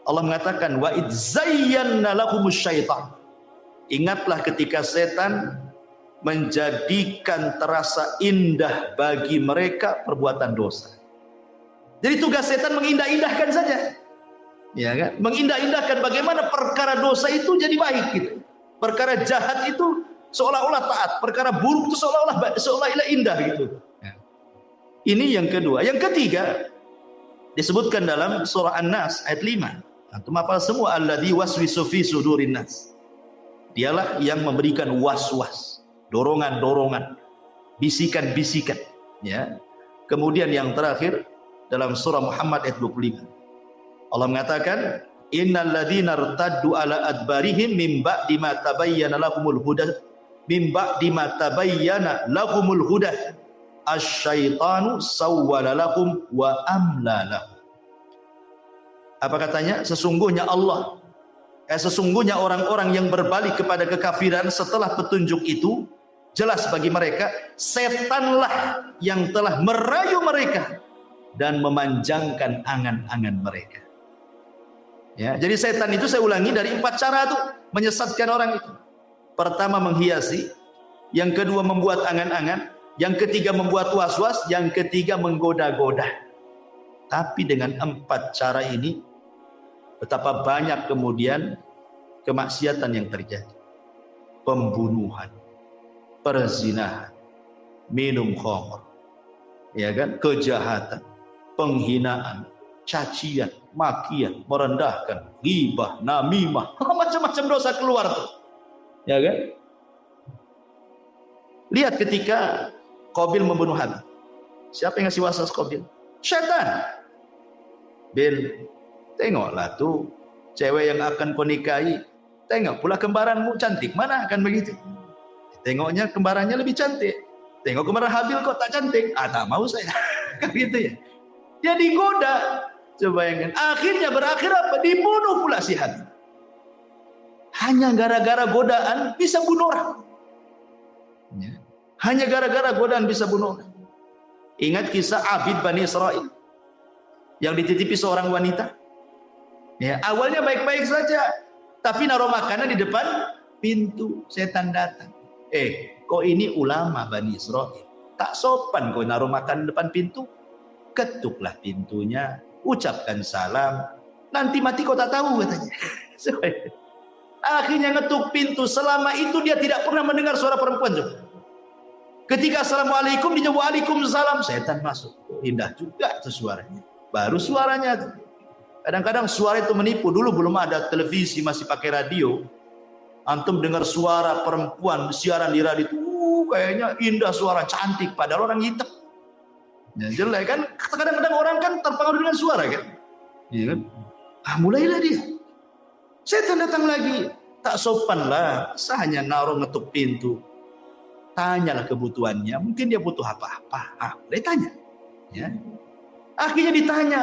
Allah mengatakan, wa idzayyana lahumus syaitan. Ingatlah ketika setan menjadikan terasa indah bagi mereka perbuatan dosa. Jadi tugas setan mengindah-indahkan saja. Ya kan? Mengindah-indahkan bagaimana perkara dosa itu jadi baik gitu. Perkara jahat itu seolah-olah taat, perkara buruk itu seolah-olah indah gitu. Ya. Ini yang kedua. Yang ketiga disebutkan dalam surah An-Nas ayat 5. Antum hafal semua, alladzi waswisu fi sudurin nas. Dialah yang memberikan was-was, dorongan-dorongan, bisikan-bisikan. Ya. Kemudian yang terakhir dalam surah Muhammad ayat 25. Allah mengatakan, innal ladzina irtaddu ala adbarihim min ba'di ma tabayyana lahumul huda min ba'di ma tabayyana lahumul huda asyaitanu sawwala lahum wa amla lahum. Apa katanya? Sesungguhnya sesungguhnya orang-orang yang berbalik kepada kekafiran setelah petunjuk itu jelas bagi mereka, setanlah yang telah merayu mereka dan memanjangkan angan-angan mereka. Ya, jadi setan itu saya ulangi dari 4 cara tuh menyesatkan orang itu. Pertama menghiasi, yang kedua membuat angan-angan, yang ketiga membuat was-was, yang ketiga menggoda-goda. Tapi dengan 4 cara ini betapa banyak kemudian kemaksiatan yang terjadi. Pembunuhan, perzinahan, minum khamr, ya kan, kejahatan, penghinaan, cacian, makian, merendahkan, ghibah, namimah, macam-macam dosa keluar tuh. Ya kan? Lihat ketika Qabil membunuh Habil. Siapa yang ngasih waswas Qabil? Syaitan. Bil, tengoklah tuh cewek yang akan kau nikahi, tengok pula kembaranmu cantik, mana akan begitu? Tengoknya kembarannya lebih cantik, tengok kembaran Habil kok tak cantik, tak mau saya. Kan gitu ya. Dia digoda, coba bayangkan. Akhirnya berakhir apa? Dibunuh pula si Habil. Hanya gara-gara godaan bisa bunuh orang. Ya. Hanya gara-gara godaan bisa bunuh orang. Ingat kisah Abid Bani Israel yang dititipi seorang wanita. Ya, awalnya baik-baik saja, tapi naruh makanan di depan pintu, setan datang. Kok ini ulama Bani Israel? Tak sopan kau naruh makanan di depan pintu. Ketuklah pintunya, ucapkan salam, nanti mati kau tak tahu katanya. Akhirnya ngetuk pintu, selama itu dia tidak pernah mendengar suara perempuan juga. Ketika assalamualaikum, dia waalaikumsalam, setan masuk. Indah juga itu suaranya. Baru suaranya tuh. Kadang-kadang suara itu menipu. Dulu belum ada televisi, masih pakai radio. Antum dengar suara perempuan siaran di radio itu, kayaknya indah suara, cantik, padahal orang hitam. Ya, jelek kan? Kadang-kadang orang kan terpengaruh dengan suara kan? Iya kan? Mulailah dia. Setan datang lagi. Tak sopan lah. Hanya naruh ngetuk pintu. Tanyalah kebutuhannya. Mungkin dia butuh apa-apa. Boleh tanya. Ya. Akhirnya ditanya.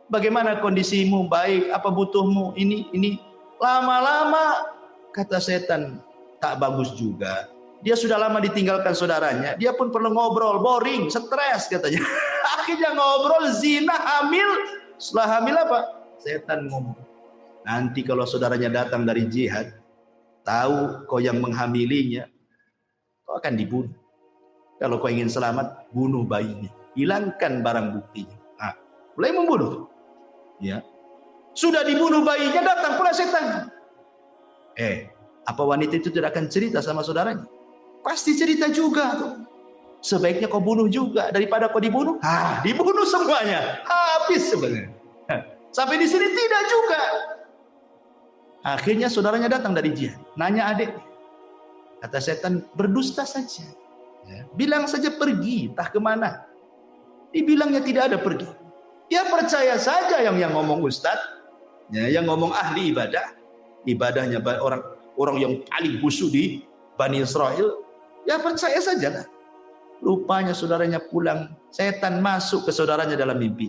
Bagaimana kondisimu? Baik. Apa butuhmu? Ini. Lama-lama kata setan. Tak bagus juga. Dia sudah lama ditinggalkan saudaranya. Dia pun perlu ngobrol. Boring. Stres katanya. Akhirnya ngobrol. Zina. Hamil. Setelah hamil apa? Setan ngomong. Nanti kalau saudaranya datang dari jihad. Tahu kau yang menghamilinya. Kau akan dibunuh. Kalau kau ingin selamat. Bunuh bayinya. Hilangkan barang buktinya. Mulai membunuh. Ya. Sudah dibunuh bayinya, datang pula setan. Apa wanita itu tidak akan cerita sama saudaranya? Pasti cerita juga tuh. Sebaiknya kau bunuh juga daripada kau dibunuh. Dibunuh semuanya. Habis sebenarnya. Sampai di sini tidak juga. Akhirnya saudaranya datang dari jihad. Nanya adik. Kata setan, berdusta saja. Ya. Bilang saja pergi, entah kemana. Dibilangnya tidak ada pergi. Ya percaya saja yang ngomong ustadz, ya, yang ngomong ahli ibadah, ibadahnya orang yang paling khusyuk di Bani Israel, ya percaya saja lah. Rupanya saudaranya pulang, setan masuk ke saudaranya dalam mimpi.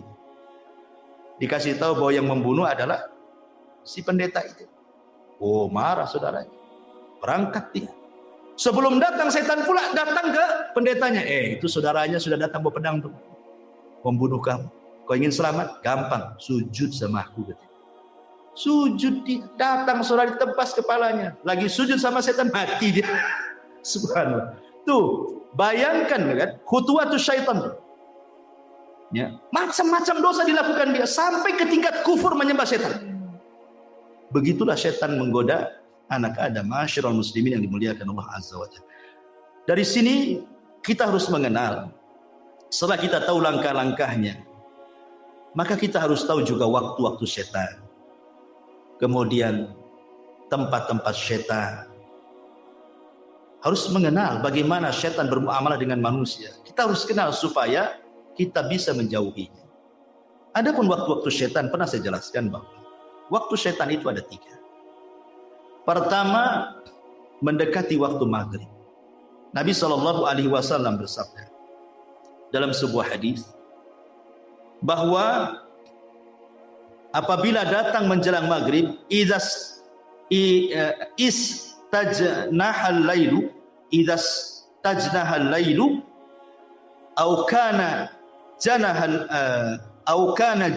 Dikasih tahu bahwa yang membunuh adalah si pendeta itu. Marah saudaranya, berangkat dia. Sebelum datang setan pula datang ke pendetanya. Itu saudaranya sudah datang bawa pedang tuh, membunuh kamu. Kau ingin selamat? Gampang, sujud sama aku. Sujud, datang saudara ditebas kepalanya. Lagi sujud sama setan, mati dia. Subhanallah. Tuh, bayangkan kan, khutuwatus syaitan. Ya, macam-macam dosa dilakukan dia sampai ke tingkat kufur menyembah setan. Begitulah setan menggoda anak Adam, ma'asyiral muslimin yang dimuliakan Allah Azza wa Jalla. Dari sini kita harus mengenal, setelah kita tahu langkah-langkahnya, maka kita harus tahu juga waktu-waktu setan. Kemudian tempat-tempat setan, harus mengenal bagaimana setan bermuamalah dengan manusia. Kita harus kenal supaya kita bisa menjauhinya. Adapun waktu-waktu setan pernah saya jelaskan bahwa waktu setan itu ada 3. Pertama, mendekati waktu maghrib. Nabi SAW bersabda dalam sebuah hadis bahwa apabila datang menjelang maghrib, istajnahal lailu, au kana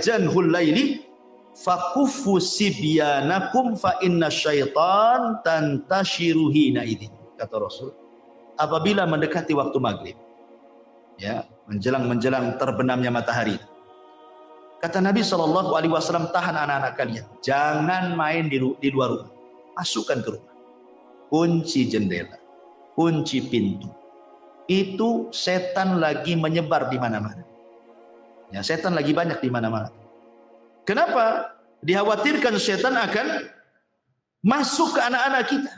janhul laili fakuffu sibyanakum fa inna syaitan tantashiru hina idzin. Kata Rasul, apabila mendekati waktu maghrib, ya, menjelang terbenamnya matahari, kata Nabi SAW, tahan anak-anak kalian, jangan main di luar rumah, masukkan ke rumah, kunci jendela, kunci pintu. Itu setan lagi menyebar di mana-mana. Ya, setan lagi banyak di mana-mana. Kenapa? Dikhawatirkan setan akan masuk ke anak-anak kita.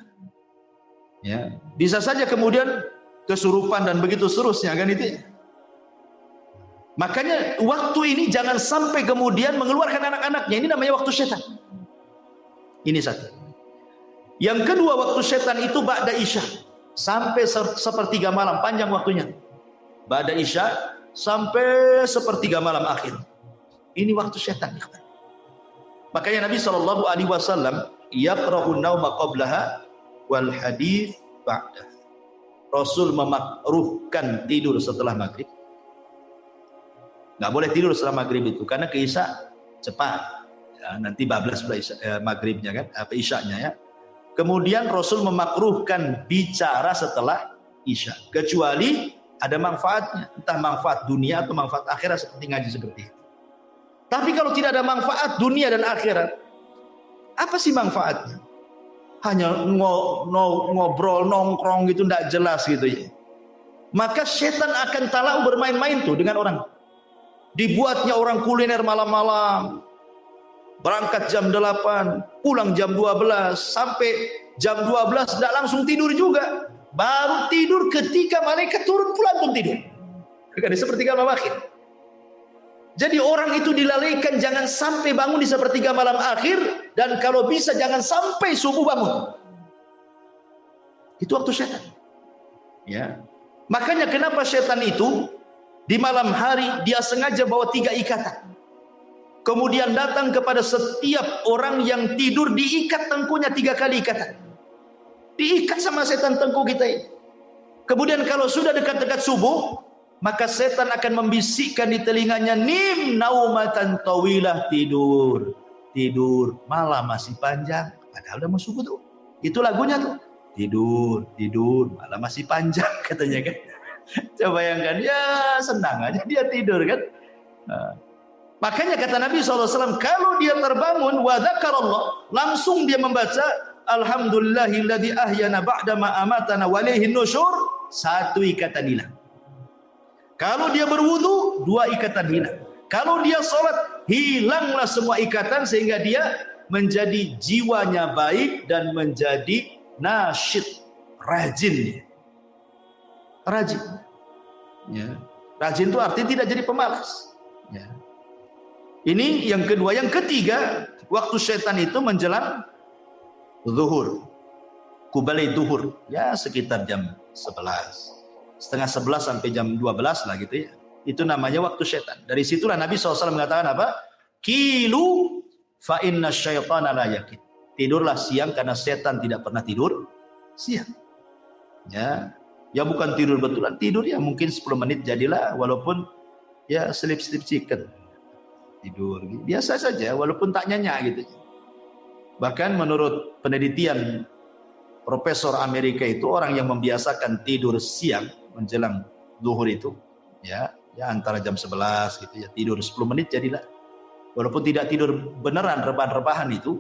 Ya, bisa saja kemudian kesurupan dan begitu seterusnya, kan itu. Makanya waktu ini jangan sampai kemudian mengeluarkan anak-anaknya. Ini namanya waktu setan. Ini satu. Yang kedua, waktu setan itu ba'da isya sampai sepertiga malam, panjang waktunya. Ba'da isya sampai sepertiga malam akhir. Ini waktu setan. Makanya Nabi SAW yaqra'un nauma qablaha wal hadits ba'da. Rasul memakruhkan tidur setelah maghrib. Nggak boleh tidur setelah maghrib itu karena ke isya cepat. Ya, nanti bablas maghribnya kan, apa isyanya ya. Kemudian Rasul memakruhkan bicara setelah isya, kecuali ada manfaatnya, entah manfaat dunia atau manfaat akhirat seperti ngaji seperti itu. Tapi kalau tidak ada manfaat dunia dan akhirat, apa sih manfaatnya? Hanya ngobrol nongkrong gitu, tidak jelas gitu ya. Maka setan akan talau bermain-main tuh dengan orang. Dibuatnya orang kuliner malam-malam, berangkat jam 8, pulang jam 12, sampai jam 12 tidak langsung tidur juga, baru tidur ketika malaikat turun pulang pun tidur. Bukan sepertiga malam akhir. Jadi orang itu dilalaikan jangan sampai bangun di sepertiga malam akhir, dan kalau bisa jangan sampai subuh bangun. Itu waktu setan. Ya. Makanya kenapa setan itu di malam hari dia sengaja bawa 3 ikatan. Kemudian datang kepada setiap orang yang tidur, diikat tengkunya 3 kali ikatan. Diikat sama setan tengku kita ini. Kemudian kalau sudah dekat-dekat subuh, maka setan akan membisikkan di telinganya, nim naumatan tawilah, tidur. Tidur, malam masih panjang. Padahal udah mau subuh tuh. Itu lagunya tuh. Tidur, malam masih panjang katanya kan. Coba bayangkan, ya senang aja dia tidur kan. Nah, makanya kata Nabi SAW, kalau dia terbangun wa dzakarallah, langsung dia membaca alhamdulillahilladzi ahyana ba'da ma amatana wa ilaihin nusyur, 1 ikatan hilang. Kalau dia berwudu, 2 ikatan hilang. Kalau dia sholat, hilanglah semua ikatan sehingga dia menjadi jiwanya baik dan menjadi nasyid, rajin. Rajin. Ya. Rajin itu artinya tidak jadi pemalas. Ya. Ini yang kedua. Yang ketiga, waktu setan itu menjelang zuhur, kubalai zuhur, ya sekitar jam 11, setengah 11 sampai jam 12 lah gitu ya. Itu namanya waktu setan. Dari situlah Nabi SAW mengatakan apa? Kilu fa inna syaitana la yakid. Tidurlah siang karena setan tidak pernah tidur siang. Ya bukan tidur betulan, tidur ya mungkin 10 menit jadilah, walaupun ya sleep chicken. Tidur biasa saja walaupun tak nyenyak gitu. Bahkan menurut penelitian profesor Amerika itu, orang yang membiasakan tidur siang menjelang zuhur itu ya antara jam 11 gitu ya, tidur 10 menit jadilah. Walaupun tidak tidur beneran rebahan-rebahan itu,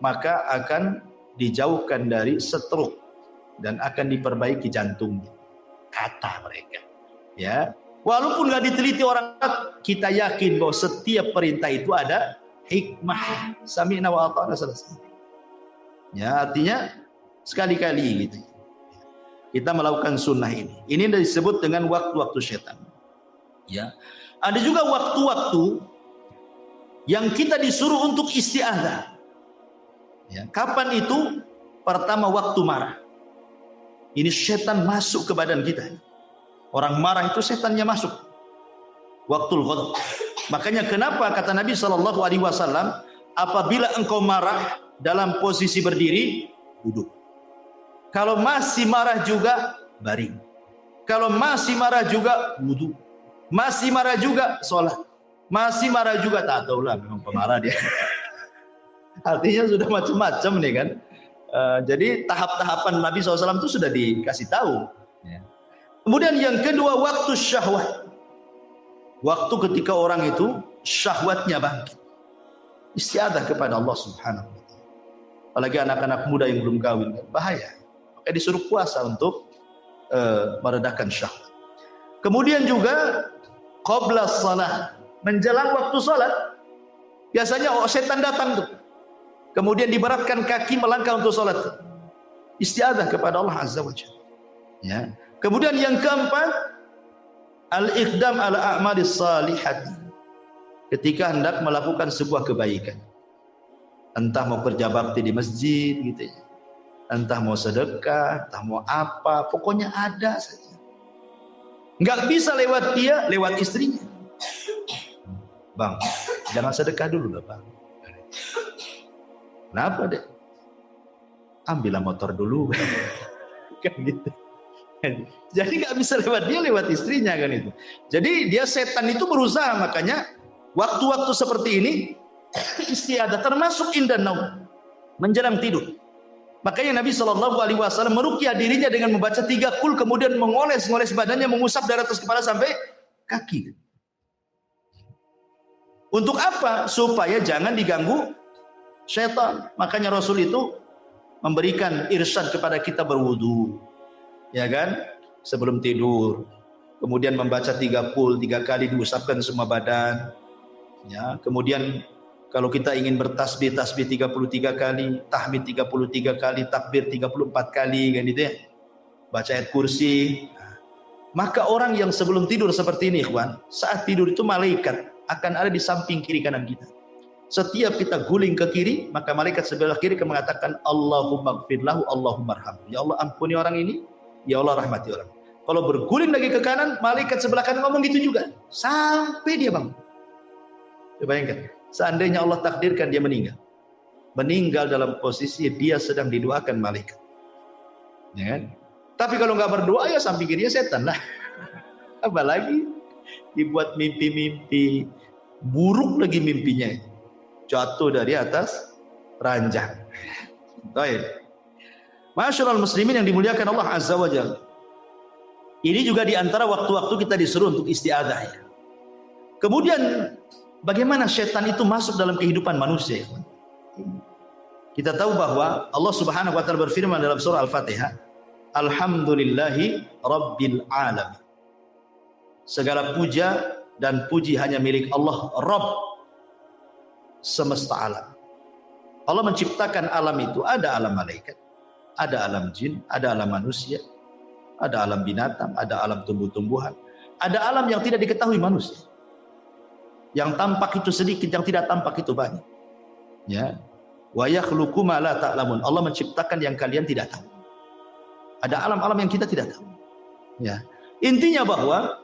maka akan dijauhkan dari stroke dan akan diperbaiki jantungnya, kata mereka. Ya, walaupun nggak diteliti orang, kita yakin bahwa setiap perintah itu ada hikmah. Sami'na wa ata'na, selesai. Ya, artinya sekali-kali gitu. kita melakukan sunnah ini. Ini disebut dengan waktu-waktu syaitan. Ya. Ada juga waktu-waktu yang kita disuruh untuk isti'adzah. Ya. Kapan itu? Pertama, waktu marah. Ini syaitan masuk ke badan kita. Orang marah itu setannya masuk. Waktul ghadab. Makanya kenapa kata Nabi SAW, apabila engkau marah dalam posisi berdiri, duduk. Kalau masih marah juga, baring. Kalau masih marah juga, wudu. Masih marah juga, sholat. Masih marah juga, tak tahulah, memang pemarah dia. Artinya sudah macam-macam nih kan. Jadi tahap-tahapan Nabi SAW itu sudah dikasih tahu. Kemudian yang kedua, waktu syahwat. Waktu ketika orang itu syahwatnya bangkit. Isti'adzah kepada Allah Subhanahu wa ta'ala. Apalagi anak-anak muda yang belum kawin, bahaya. Maka disuruh puasa untuk meredakan syahwat. Kemudian juga qabla shalah, menjelang waktu salat. Biasanya setan datang tuh. Kemudian diberatkan kaki melangkah untuk salat. Isti'adzah kepada Allah Azza wa Jalla. Ya. Kemudian yang keempat, al-iqdam ala a'malis salihati. Ketika hendak melakukan sebuah kebaikan. Entah mau kerja bakti di masjid gitu ya. Entah mau sedekah, entah mau apa, pokoknya ada saja. Enggak bisa lewat dia, lewat istrinya. Bang, jangan sedekah dulu lah, Bang. Kenapa deh? Ambillah motor dulu. Kan gitu. Jadi nggak bisa lewat dia, lewat istrinya kan itu. Jadi dia setan itu berusaha, makanya waktu-waktu seperti ini isti'adzah termasuk indan naum, menjelang tidur. Makanya Nabi SAW meruqyah dirinya dengan membaca 3 qul, kemudian mengoles-ngoles badannya, mengusap dari atas kepala sampai kaki. Untuk apa? Supaya jangan diganggu syaitan. Makanya Rasul itu memberikan irsyad kepada kita berwudu, ya kan, sebelum tidur. Kemudian membaca 3 qul, 3 kali diusapkan semua badan. Ya, kemudian kalau kita ingin bertasbih, tasbih 33 kali, tahmid 33 kali, takbir 34 kali, kan gitu ya. Baca ayat kursi. Maka orang yang sebelum tidur seperti ini, ikhwan, saat tidur itu malaikat akan ada di samping kiri kanan kita. Setiap kita guling ke kiri, maka malaikat sebelah kiri akan mengatakan Allahumma gfirlahu, Allahumma arhamhu. Ya Allah ampuni orang ini, ya Allah rahmati orang. Kalau berguling lagi ke kanan, malaikat sebelah kanan ngomong gitu juga. Sampai dia bangun. Coba bayangkan, seandainya Allah takdirkan dia meninggal. Meninggal dalam posisi dia sedang didoakan malaikat. Ya kan? Tapi kalau nggak berdoa ya samping kirinya setan lah. Apalagi dibuat mimpi-mimpi buruk lagi mimpinya. Jatuh dari atas ranjang. Baik. Masyaallah muslimin yang dimuliakan Allah Azza wa Jalla. Ini juga di antara waktu-waktu kita disuruh untuk isti'adzah ya. Kemudian bagaimana syaitan itu masuk dalam kehidupan manusia? Kita tahu bahwa Allah Subhanahu wa taala berfirman dalam surah Al-Fatihah, Alhamdulillahi Rabbil Alamin. Segala puja dan puji hanya milik Allah, Rabb semesta alam. Allah menciptakan alam itu, ada alam malaikat, ada alam jin, ada alam manusia, ada alam binatang, ada alam tumbuh-tumbuhan, ada alam yang tidak diketahui manusia. Yang tampak itu sedikit, yang tidak tampak itu banyak. Ya. Wa yakhluqu ma la ta'lamun. Allah menciptakan yang kalian tidak tahu. Ada alam-alam yang kita tidak tahu. Ya. Intinya bahwa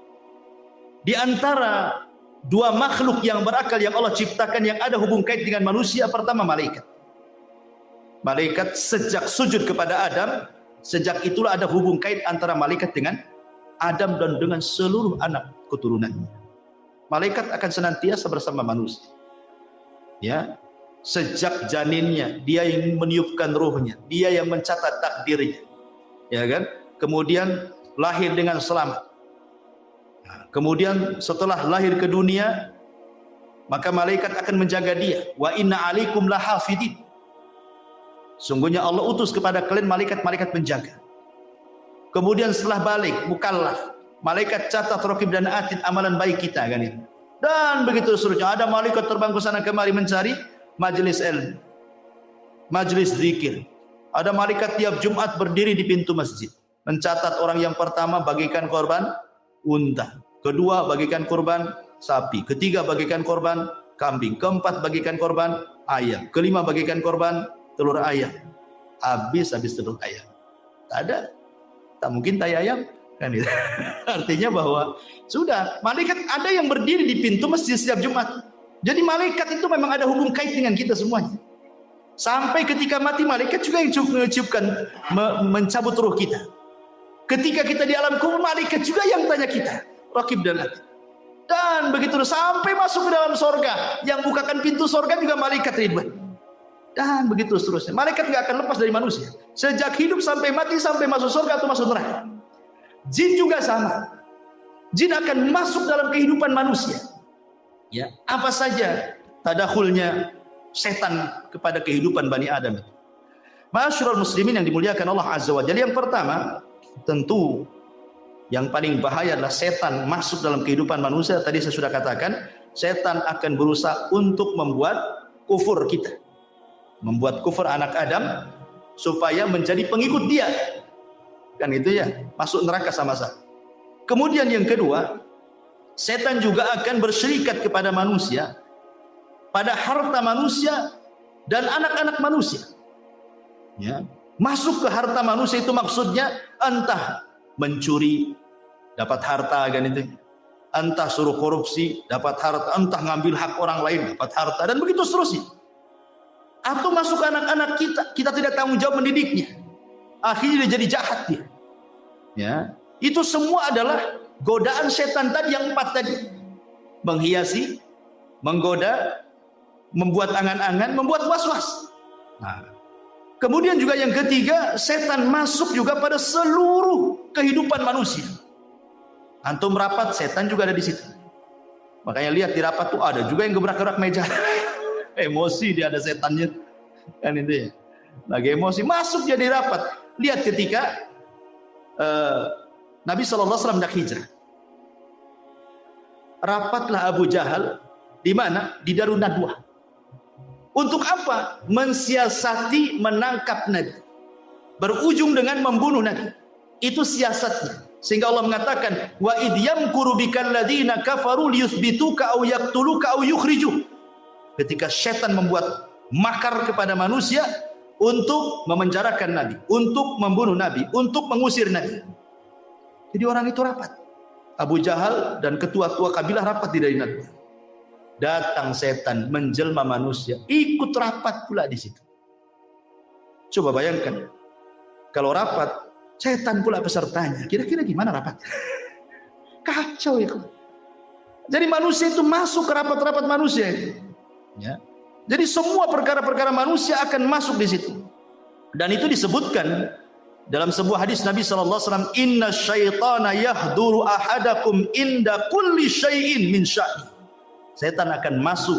di antara dua makhluk yang berakal yang Allah ciptakan yang ada hubung kait dengan manusia, pertama malaikat. Malaikat sejak sujud kepada Adam, sejak itulah ada hubung kait antara malaikat dengan Adam dan dengan seluruh anak keturunannya. Malaikat akan senantiasa bersama manusia. Ya, sejak janinnya, dia yang meniupkan ruhnya, dia yang mencatat takdirnya. Ya kan? Kemudian lahir dengan selamat. Nah, kemudian setelah lahir ke dunia, maka malaikat akan menjaga dia. Wa inna alaikum lahafidin. Sungguhnya Allah utus kepada kalian malaikat-malaikat penjaga. Kemudian setelah balik, mukallaf, malaikat catat, raqib dan atid amalan baik kita kan itu. Dan begitu seterusnya, ada malaikat terbang ke sana kemari mencari majelis ilmu, majelis zikir. Ada malaikat tiap Jumat berdiri di pintu masjid. mencatat orang yang pertama bagikan korban unta, kedua bagikan korban sapi, ketiga bagikan korban kambing, keempat bagikan korban ayam, kelima bagikan korban telur ayam. Habis telur ayam. Tak ada, tak mungkin tai ayam kan itu. Artinya bahwa sudah malaikat ada yang berdiri di pintu masjid setiap Jumat. Jadi malaikat itu memang ada hubung kait dengan kita semuanya. Sampai ketika mati malaikat juga yang mencabut ruh kita. Ketika kita di alam kubur malaikat juga yang tanya kita, Raqib dan Atid. Dan begitu sampai masuk ke dalam sorga, yang bukakan pintu sorga juga malaikat Ridwan. Dan begitu seterusnya. Malaikat nggak akan lepas dari manusia. Sejak hidup sampai mati, sampai masuk sorga atau masuk neraka. Jin juga sama. Jin akan masuk dalam kehidupan manusia. Ya, apa saja tadakhulnya setan kepada kehidupan Bani Adam itu. Ma'asyiral muslimin yang dimuliakan Allah Azza wa Jalla, yang pertama tentu yang paling bahaya adalah setan masuk dalam kehidupan manusia. Tadi saya sudah katakan, setan akan berusaha untuk membuat kufur kita, membuat kufur anak Adam supaya menjadi pengikut dia, kan itu ya, masuk neraka sama-sama. Kemudian yang kedua, setan juga akan berserikat kepada manusia pada harta manusia dan anak-anak manusia. Ya, masuk ke harta manusia itu maksudnya entah mencuri dapat harta kan itu, entah suruh korupsi dapat harta, entah ngambil hak orang lain dapat harta, dan begitu seterusnya. Atau masuk ke anak-anak kita tidak tanggung jawab mendidiknya, akhirnya dia jadi jahat dia. Ya, itu semua adalah godaan setan tadi yang 4 tadi. Menghiasi, menggoda, membuat angan-angan, membuat was-was. Nah, kemudian juga yang ketiga, setan masuk juga pada seluruh kehidupan manusia. Antum rapat, setan juga ada di situ. Makanya lihat di rapat tuh ada juga yang gebrak-gebrak meja. Emosi dia, ada setannya. Kan itu ya. Lagi emosi, masuk jadi rapat. Lihat ketika Nabi SAW hendak hijrah. Rapatlah Abu Jahal di mana? Di Darun Nadwah. Untuk apa? Mensiasati menangkap Nabi. Berujung dengan membunuh Nabi. Itu siasatnya. Sehingga Allah mengatakan, wa idh yamkuru bikal ladzina kafaru liyuthbituka aw yaqtuluka aw yukhrijuk. Ketika setan membuat makar kepada manusia untuk memenjarakan Nabi, untuk membunuh Nabi, untuk mengusir Nabi. Jadi orang itu rapat. Abu Jahal dan ketua-tua kabilah rapat di Darun Nadwah. Datang setan menjelma manusia, ikut rapat pula di situ. Coba bayangkan, kalau rapat, setan pula pesertanya. Kira-kira gimana rapat? Kacau ya. Jadi manusia itu masuk ke rapat-rapat manusia itu. Ya. Jadi semua perkara-perkara manusia akan masuk di situ. Dan itu disebutkan dalam sebuah hadis Nabi SAW, inna syaitana yahduru ahadakum inda kulli syai'in min sya'i. Setan akan masuk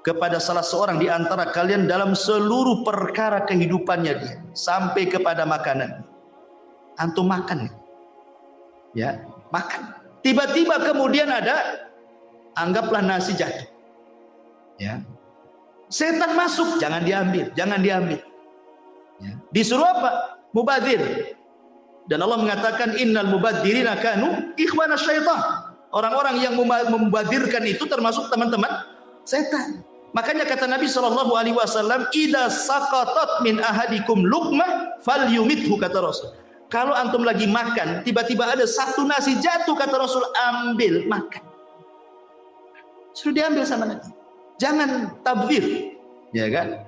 kepada salah seorang di antara kalian dalam seluruh perkara kehidupannya dia, sampai kepada makanan. Antum makan, ya, makan. Tiba-tiba kemudian ada, anggaplah nasi jatuh, ya. Setan masuk, jangan diambil, jangan diambil. Ya. Disuruh apa? Mubadzir. Dan Allah mengatakan innal mubadzirina kanu ikhwana syaitan. Orang-orang yang membadzirkan itu termasuk teman-teman setan. Makanya kata Nabi SAW, idza saqatat min ahadikum luqmah falyumithu, kata Rasul. Kalau antum lagi makan, tiba-tiba ada satu nasi jatuh, kata Rasul, ambil, makan. Suruh diambil sama Nabi. Jangan tabdzir, ya kan?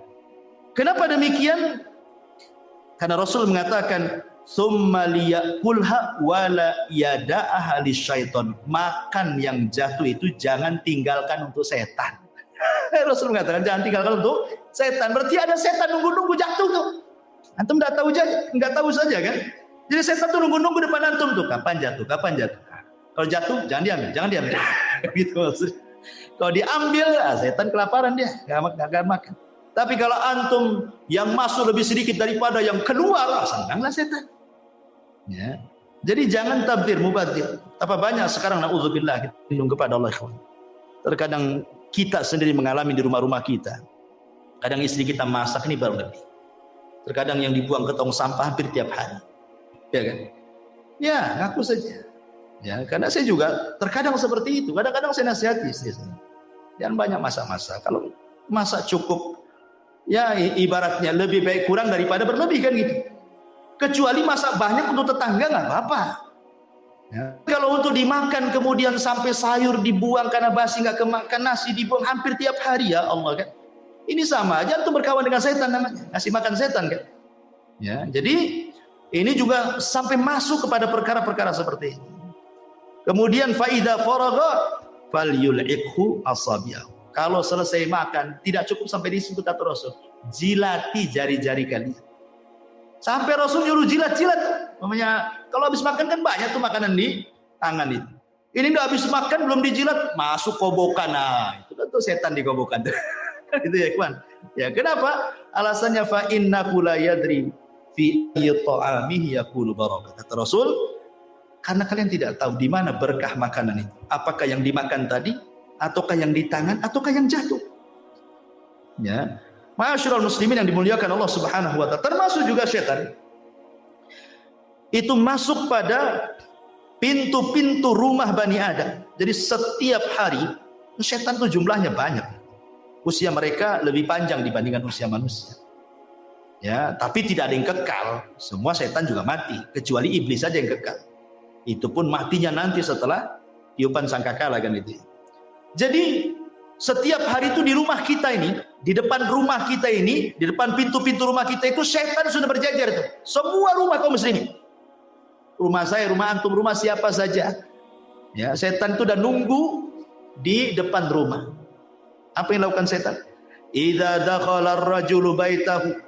Kenapa demikian? Karena Rasul mengatakan, summa liyakulha wala yada'aha lisyaiton. Makan yang jatuh itu jangan tinggalkan untuk setan. Rasul mengatakan jangan tinggalkan untuk setan. Berarti ada setan nunggu-nunggu jatuh tuh. Antum enggak tahu saja kan? Jadi setan tuh nunggu-nunggu depan antum tuh, kapan jatuh, kapan jatuh. Kalau jatuh jangan diambil, jangan diambil. Gitu maksudnya. Kalau diambil, setan kelaparan dia, enggak makan. Tapi kalau antum yang masuk lebih sedikit daripada yang keluar, senanglah setan. Ya. Jadi jangan tabdzir, mubadzir. Apa banyak sekarang naudzubillah kita lindung kepada Allah. Terkadang kita sendiri mengalami di rumah-rumah kita. Kadang istri kita masak ini baru lebih. Terkadang yang dibuang ke tong sampah hampir tiap hari. Ya kan? Ya, ngaku saja. Ya, karena saya juga terkadang seperti itu. Kadang-kadang saya nasihati istri saya. Jangan banyak masak-masak. Kalau masak cukup, ya ibaratnya lebih baik kurang daripada berlebih kan gitu. Kecuali masak banyak untuk tetangga nggak apa-apa. Ya. Kalau untuk dimakan kemudian sampai sayur dibuang karena basi nggak kemakan, nasi dibuang hampir tiap hari, ya Allah kan. Ini sama aja untuk berkawan dengan setan namanya, ngasih makan setan kan. Ya, jadi ini juga sampai masuk kepada perkara-perkara seperti ini. Kemudian faida faragha falyul'iqhu asabi'ahu. Kalau selesai makan tidak cukup sampai disebut kata Rasul, jilati jari-jari kalian. Sampai Rasul nyuruh jilat-jilat. Namanya kalau habis makan kan banyak tuh makanan di tangan itu. Ini udah habis makan belum dijilat, masuk kobokan. Nah, itu kan tuh setan di kobokan. Itu ya, kawan. Ya, kenapa? Alasannya fa innahu la yadri fi ta'amihi yaqulu barakah. Kata Rasul, karena kalian tidak tahu di mana berkah makanan itu. Apakah yang dimakan tadi, ataukah yang di tangan, ataukah yang jatuh. Ya. Ma'asyiral muslimin yang dimuliakan Allah Subhanahu wa taala, termasuk juga setan. Itu masuk pada pintu-pintu rumah Bani Adam. Jadi setiap hari setan itu jumlahnya banyak. Usia mereka lebih panjang dibandingkan usia manusia. Ya, tapi tidak ada yang kekal. Semua setan juga mati, kecuali iblis saja yang kekal. Itu pun matinya nanti setelah tiupan sangkakala kan itu. Jadi setiap hari itu di rumah kita ini, di depan rumah kita ini, di depan pintu-pintu rumah kita itu setan sudah berjajar itu. Semua rumah kaum muslimin. Rumah saya, rumah antum, rumah siapa saja. Ya, setan itu udah nunggu di depan rumah. Apa yang dilakukan setan? Idza dakhala ar-rajulu baitahu.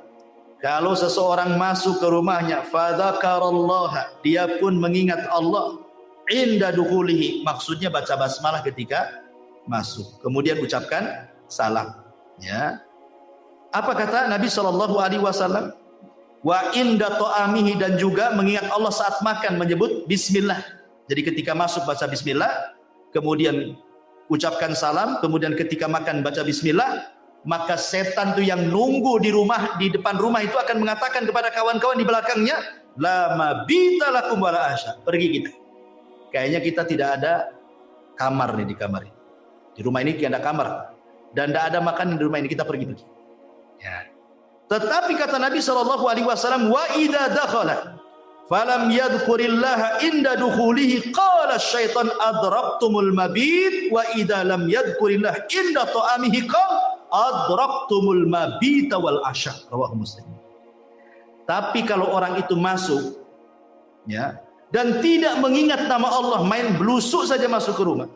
Kalau seseorang masuk ke rumahnya, fadzakarallaha, dia pun mengingat Allah. Inda dukhulihi, maksudnya baca basmalah ketika masuk. Kemudian ucapkan salam. Ya. Apa kata Nabi SAW? Wa inda ta'amihi, dan juga mengingat Allah saat makan menyebut bismillah. Jadi ketika masuk baca bismillah, kemudian ucapkan salam, kemudian ketika makan baca bismillah, maka setan itu yang nunggu di rumah, di depan rumah itu akan mengatakan kepada kawan-kawan di belakangnya, la mabita lakum wala asya. Pergi kita. Kayaknya kita tidak ada kamar nih di kamar ini. Di rumah ini tidak ada kamar dan tidak ada makan di rumah ini, kita pergi. Ya. Tetapi kata Nabi SAW, wa idza dakhala falam yadhkurillaha inda dukhulihi qala syaitan adraktumul mabit wa idza lam yadhkurillah inda ta'amihi qala adraktumul mabita wal asya. Rawahu Muslim. Tapi kalau orang itu masuk, ya, dan tidak mengingat nama Allah, main blusuk saja masuk ke rumah,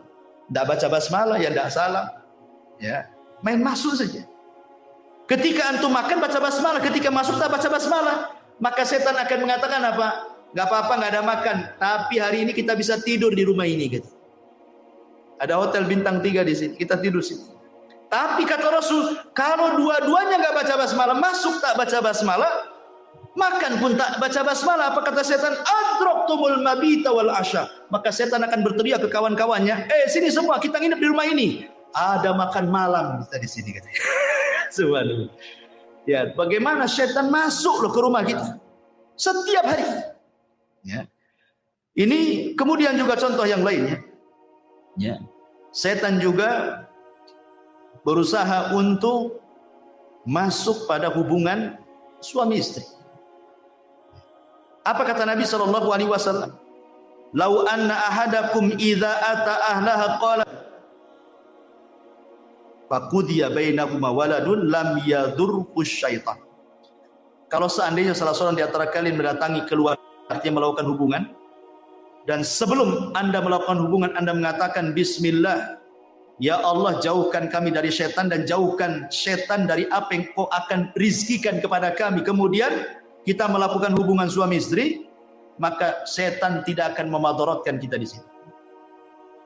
tidak baca basmalah, ya tidak salam, ya, main masuk saja. Ketika antum makan baca basmalah, ketika masuk tak baca basmalah, maka setan akan mengatakan apa? Gak apa-apa, gak ada makan, tapi hari ini kita bisa tidur di rumah ini, gitu. Ada hotel bintang 3 di sini, kita tidur sini. Tapi kata Rasul, kalau dua-duanya gak baca basmalah, masuk tak baca basmalah, makan pun tak baca basmalah, apa kata setan? Adraktumul mabita wal asya. Maka setan akan berteriak ke kawan-kawannya, sini semua, kita nginep di rumah ini. Ada makan malam kita di sini, katanya. Subhanallah. Ya, bagaimana setan masuk loh ke rumah kita setiap hari. Ya. Ini kemudian juga contoh yang lainnya. Ya. Setan juga berusaha untuk masuk pada hubungan suami istri. Apa kata Nabi SAW? Lau anna ahadakum idza ata ahlaha qala faqudiya bainahuma waladun lam yadurhu syaitan. Kalau seandainya salah seorang di antara kalian mendatangi keluarga, artinya melakukan hubungan, dan sebelum Anda melakukan hubungan Anda mengatakan bismillah, ya Allah jauhkan kami dari syaitan dan jauhkan syaitan dari apa yang Kau akan rizkikan kepada kami. Kemudian kita melakukan hubungan suami istri, maka syaitan tidak akan memadaratkan kita di sini.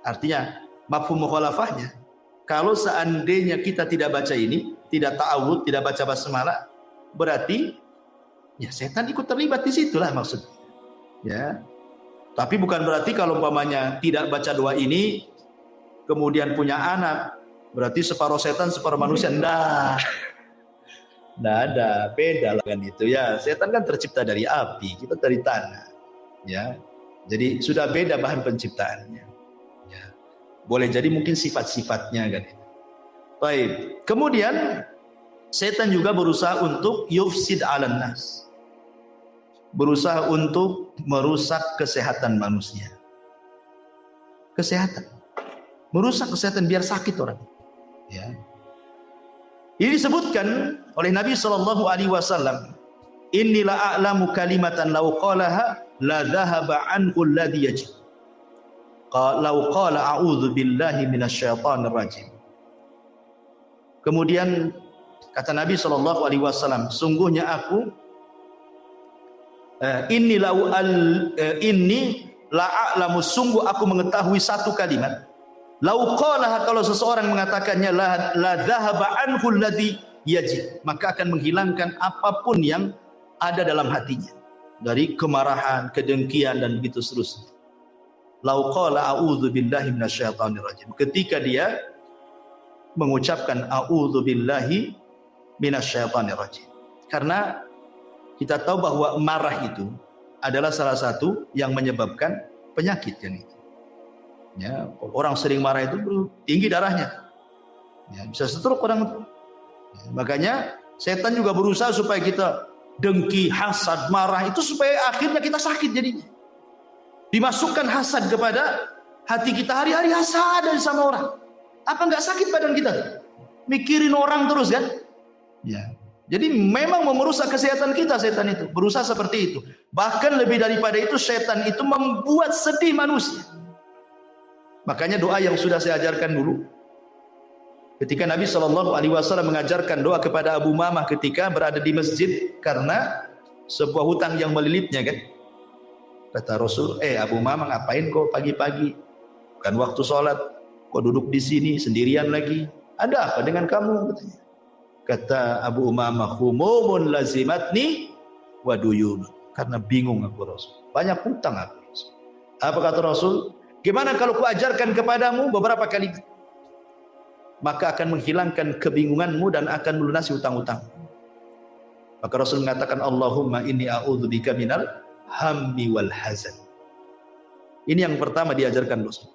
Artinya mafhum mukhalafahnya, kalau seandainya kita tidak baca ini, tidak ta'awud, tidak baca basmalah, berarti ya setan ikut terlibat di situlah maksudnya. Ya. Tapi bukan berarti kalau umpamanya tidak baca doa ini kemudian punya anak, berarti separuh setan separuh manusia. Nggak ada, beda lah kan itu ya. Setan kan tercipta dari api, kita dari tanah. Ya. Jadi sudah beda bahan penciptaannya. Ya. Boleh jadi mungkin sifat-sifatnya kan. Baik. Kemudian setan juga berusaha untuk yufsid 'alan nas. Berusaha untuk merusak kesehatan manusia. Kesehatan. Merusak kesehatan biar sakit orang. Ya. Ini disebutkan oleh Nabi sallallahu alaihi wasallam, "Inni la a'lamu kalimatan law qalaha la dhahaba anhu alladhi yajid." Law qala a'udzu billahi minasyaitonir rajim. Kemudian kata Nabi sallallahu alaihi wasallam, sungguhnya aku inni la a'lamu, sungguh aku mengetahui satu kalimat. Lau qalaha, kalau seseorang mengatakannya, la dhahaba anhu alladhi yajid, maka akan menghilangkan apapun yang ada dalam hatinya dari kemarahan, kedengkian dan begitu seterusnya. Lau qala a'udzu billahi minasyaitonir rajim, ketika dia mengucapkan a'udzu billahi minasyaitonir rajim. Karena kita tahu bahwa marah itu adalah salah satu yang menyebabkan penyakit kan itu. Ya, orang sering marah itu tinggi darahnya. Ya, bisa stroke orang itu. Ya, makanya setan juga berusaha supaya kita dengki, hasad, marah itu supaya akhirnya kita sakit jadinya. Dimasukkan hasad kepada hati kita, hari-hari hasad sama orang. Apa enggak sakit badan kita? Mikirin orang terus kan? Ya. Jadi memang mau merusak kesehatan kita setan itu, berusaha seperti itu. Bahkan lebih daripada itu, setan itu membuat sedih manusia. Makanya doa yang sudah saya ajarkan dulu, ketika Nabi sallallahu alaihi wasallam mengajarkan doa kepada Abu Umamah ketika berada di masjid karena sebuah hutang yang melilitnya kan. Kata Rasul, Abu Umamah ngapain kau pagi-pagi? Bukan waktu sholat, kau duduk di sini sendirian lagi. Ada apa dengan kamu? Katanya. Kata Abu Umamah, humumun lazimatni wa duyun. Karena bingung aku Rasul. Banyak hutang aku Rasul. Apa kata Rasul? Gimana kalau ku ajarkan kepadamu beberapa kali, maka akan menghilangkan kebingunganmu dan akan melunasi hutang-hutang. Maka Rasul mengatakan, Allahumma inni a'udzubika minal hammi wal hazan. Ini yang pertama diajarkan Rasul.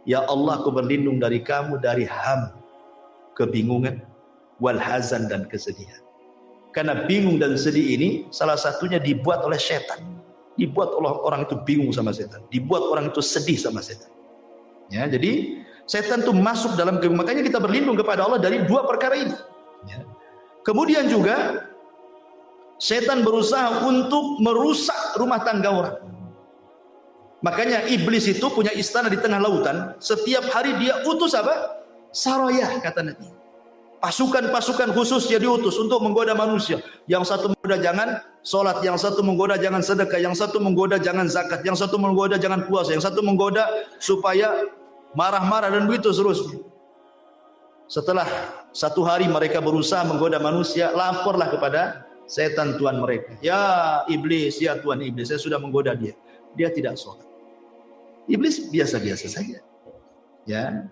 Ya Allah, aku berlindung dari kamu dari ham, kebingungan, wal hazan, dan kesedihan. Karena bingung dan sedih ini salah satunya dibuat oleh setan. Dibuat orang itu bingung sama setan, dibuat orang itu sedih sama setan. Ya, jadi setan itu masuk dalam kebingungan. Makanya kita berlindung kepada Allah dari dua perkara ini. Ya. Kemudian juga setan berusaha untuk merusak rumah tangga orang. Makanya iblis itu punya istana di tengah lautan. Setiap hari dia utus apa? Saraya, kata Nabi. Pasukan-pasukan khusus dia diutus untuk menggoda manusia. Yang satu menggoda jangan sholat, yang satu menggoda jangan sedekah, yang satu menggoda jangan zakat, yang satu menggoda jangan puasa, yang satu menggoda supaya marah-marah dan begitu seterusnya. Setelah satu hari mereka berusaha menggoda manusia, laporlah kepada setan Tuhan mereka. Ya iblis, ya Tuhan iblis, saya sudah menggoda dia. Dia tidak sholat. Iblis biasa-biasa saja. Ya.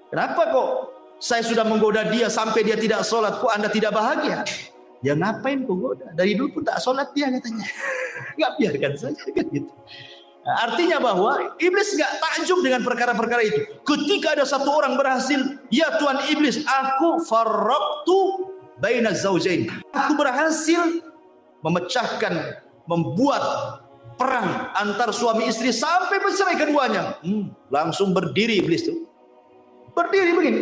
Kenapa kok saya sudah menggoda dia sampai dia tidak sholat, kok Anda tidak bahagia? Ya ngapain kau goda? Dari dulu pun tak sholat dia katanya. Nggak, biarkan saja kan gitu. Nah, artinya bahwa iblis nggak takjub dengan perkara-perkara itu. Ketika ada satu orang berhasil, ya Tuhan iblis, aku farraqtu baina zaujain. Aku berhasil memecahkan, membuat perang antar suami istri sampai bercerai keduanya. Langsung berdiri iblis tuh. Berdiri begini.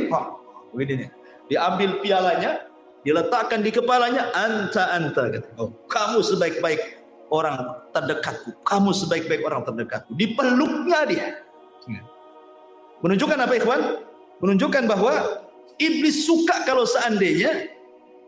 Begini nih. Diambil pialanya, diletakkan di kepalanya, anta kata. Oh, kamu sebaik-baik orang terdekatku, kamu sebaik-baik orang terdekatku. Dipeluknya dia. Menunjukkan apa ikhwan? Menunjukkan bahwa iblis suka kalau seandainya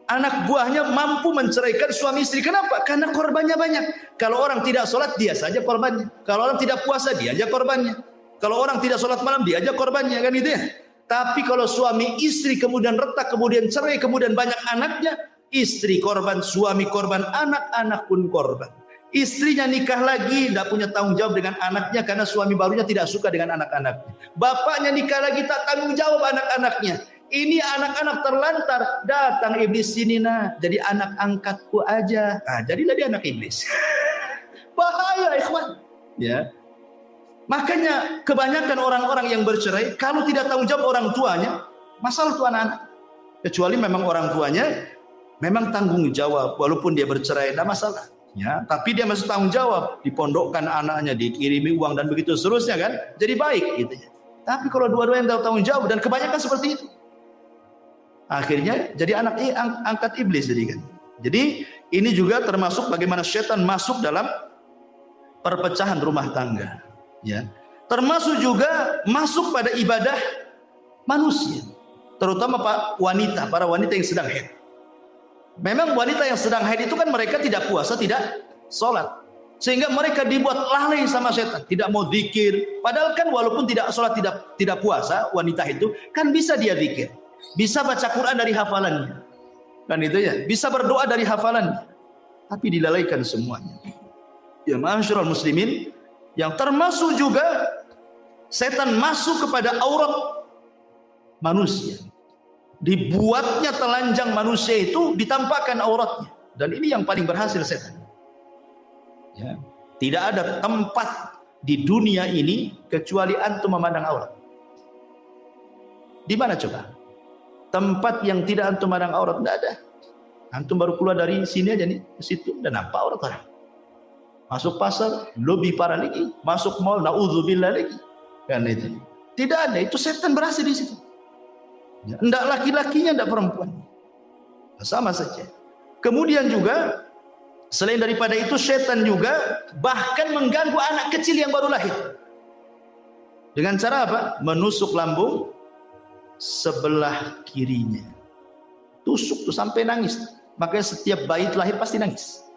anak buahnya mampu menceraikan suami istri. Kenapa? Karena korbannya banyak. Kalau orang tidak sholat, dia saja korbannya. Kalau orang tidak puasa, dia aja korbannya. Kalau orang tidak sholat malam, dia aja korbannya, kan gitu ya. Tapi kalau suami istri kemudian retak, kemudian cerai, kemudian banyak anaknya, istri korban, suami korban, anak-anak pun korban. Istrinya nikah lagi, tidak punya tanggung jawab dengan anaknya karena suami barunya tidak suka dengan anak-anaknya. Bapaknya nikah lagi, tak tanggung jawab anak-anaknya. Ini anak-anak terlantar, datang iblis sini nah, jadi anak angkatku aja. Nah, jadilah dia anak iblis. Bahaya, ikhwan. Ya. Makanya kebanyakan orang-orang yang bercerai kalau tidak tanggung jawab orang tuanya, masalah itu anak-anak. Kecuali memang orang tuanya memang tanggung jawab, walaupun dia bercerai tidak masalah. Ya, tapi dia masih tanggung jawab, dipondokkan anaknya, dikirimi uang dan begitu seterusnya kan, jadi baik gitu ya. Tapi kalau dua-duanya tanggung jawab dan kebanyakan seperti itu, akhirnya jadi anak angkat iblis jadi kan. Jadi ini juga termasuk bagaimana setan masuk dalam perpecahan rumah tangga. Ya, termasuk juga masuk pada ibadah manusia, terutama para wanita yang sedang haid. Memang wanita yang sedang haid itu kan mereka tidak puasa, tidak sholat, sehingga mereka dibuat lalai sama setan, tidak mau zikir. Padahal kan walaupun tidak sholat, tidak puasa, wanita itu kan bisa dia zikir, bisa baca Quran dari hafalannya, kan itu ya, bisa berdoa dari hafalannya, tapi dilalaikan semuanya. Ya ma'asyiral muslimin, yang termasuk juga setan masuk kepada aurat manusia. Dibuatnya telanjang manusia itu, ditampakkan auratnya, dan ini yang paling berhasil setan. Ya. Tidak ada tempat di dunia ini kecuali antum memandang aurat. Di mana coba? Tempat yang tidak antum memandang aurat, tidak ada. Antum baru keluar dari sini aja nih, ke situ dan nampak aurat orang. Masuk pasar lebih parah lagi, masuk mall naudzubillah lagi. Kan itu. Tidak ada, itu setan berhasil di situ. Enggak laki-lakinya, enggak perempuan. Sama saja. Kemudian juga selain daripada itu, setan juga bahkan mengganggu anak kecil yang baru lahir. Dengan cara apa? Menusuk lambung sebelah kirinya. Tusuk tuh sampai nangis. Makanya setiap bayi lahir pasti nangis.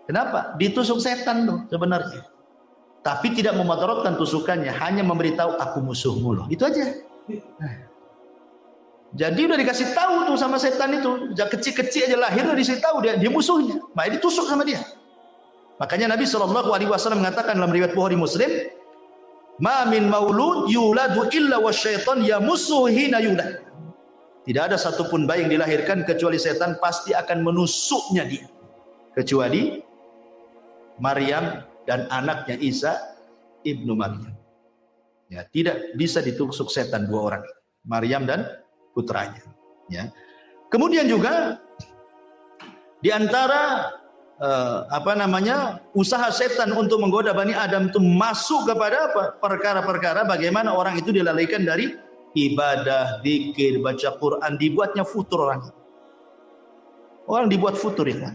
Kenapa? Ditusuk setan tuh sebenarnya. Tapi tidak memudaratkan tusukannya, hanya memberitahu aku musuhmu loh. Itu aja. Jadi udah dikasih tahu tuh sama setan itu, kecil-kecil aja lahir udah dikasih tahu dia musuhnya, makanya ditusuk sama dia. Makanya Nabi SAW mengatakan dalam riwayat Bukhari Muslim, "Ma min maulud yuladu illa wasyaitan yamussuhu hina yulad." Tidak ada satupun bayi yang dilahirkan kecuali setan pasti akan menusuknya dia. Kecuali Maryam dan anaknya Isa ibnu Maryam. Ya, tidak bisa ditusuk setan dua orang, Maryam dan putranya. Ya. Kemudian juga di antara usaha setan untuk menggoda Bani Adam itu masuk kepada perkara-perkara bagaimana orang itu dilalaikan dari ibadah, zikir, baca Quran, dibuatnya futur orang. Orang dibuat futur ya.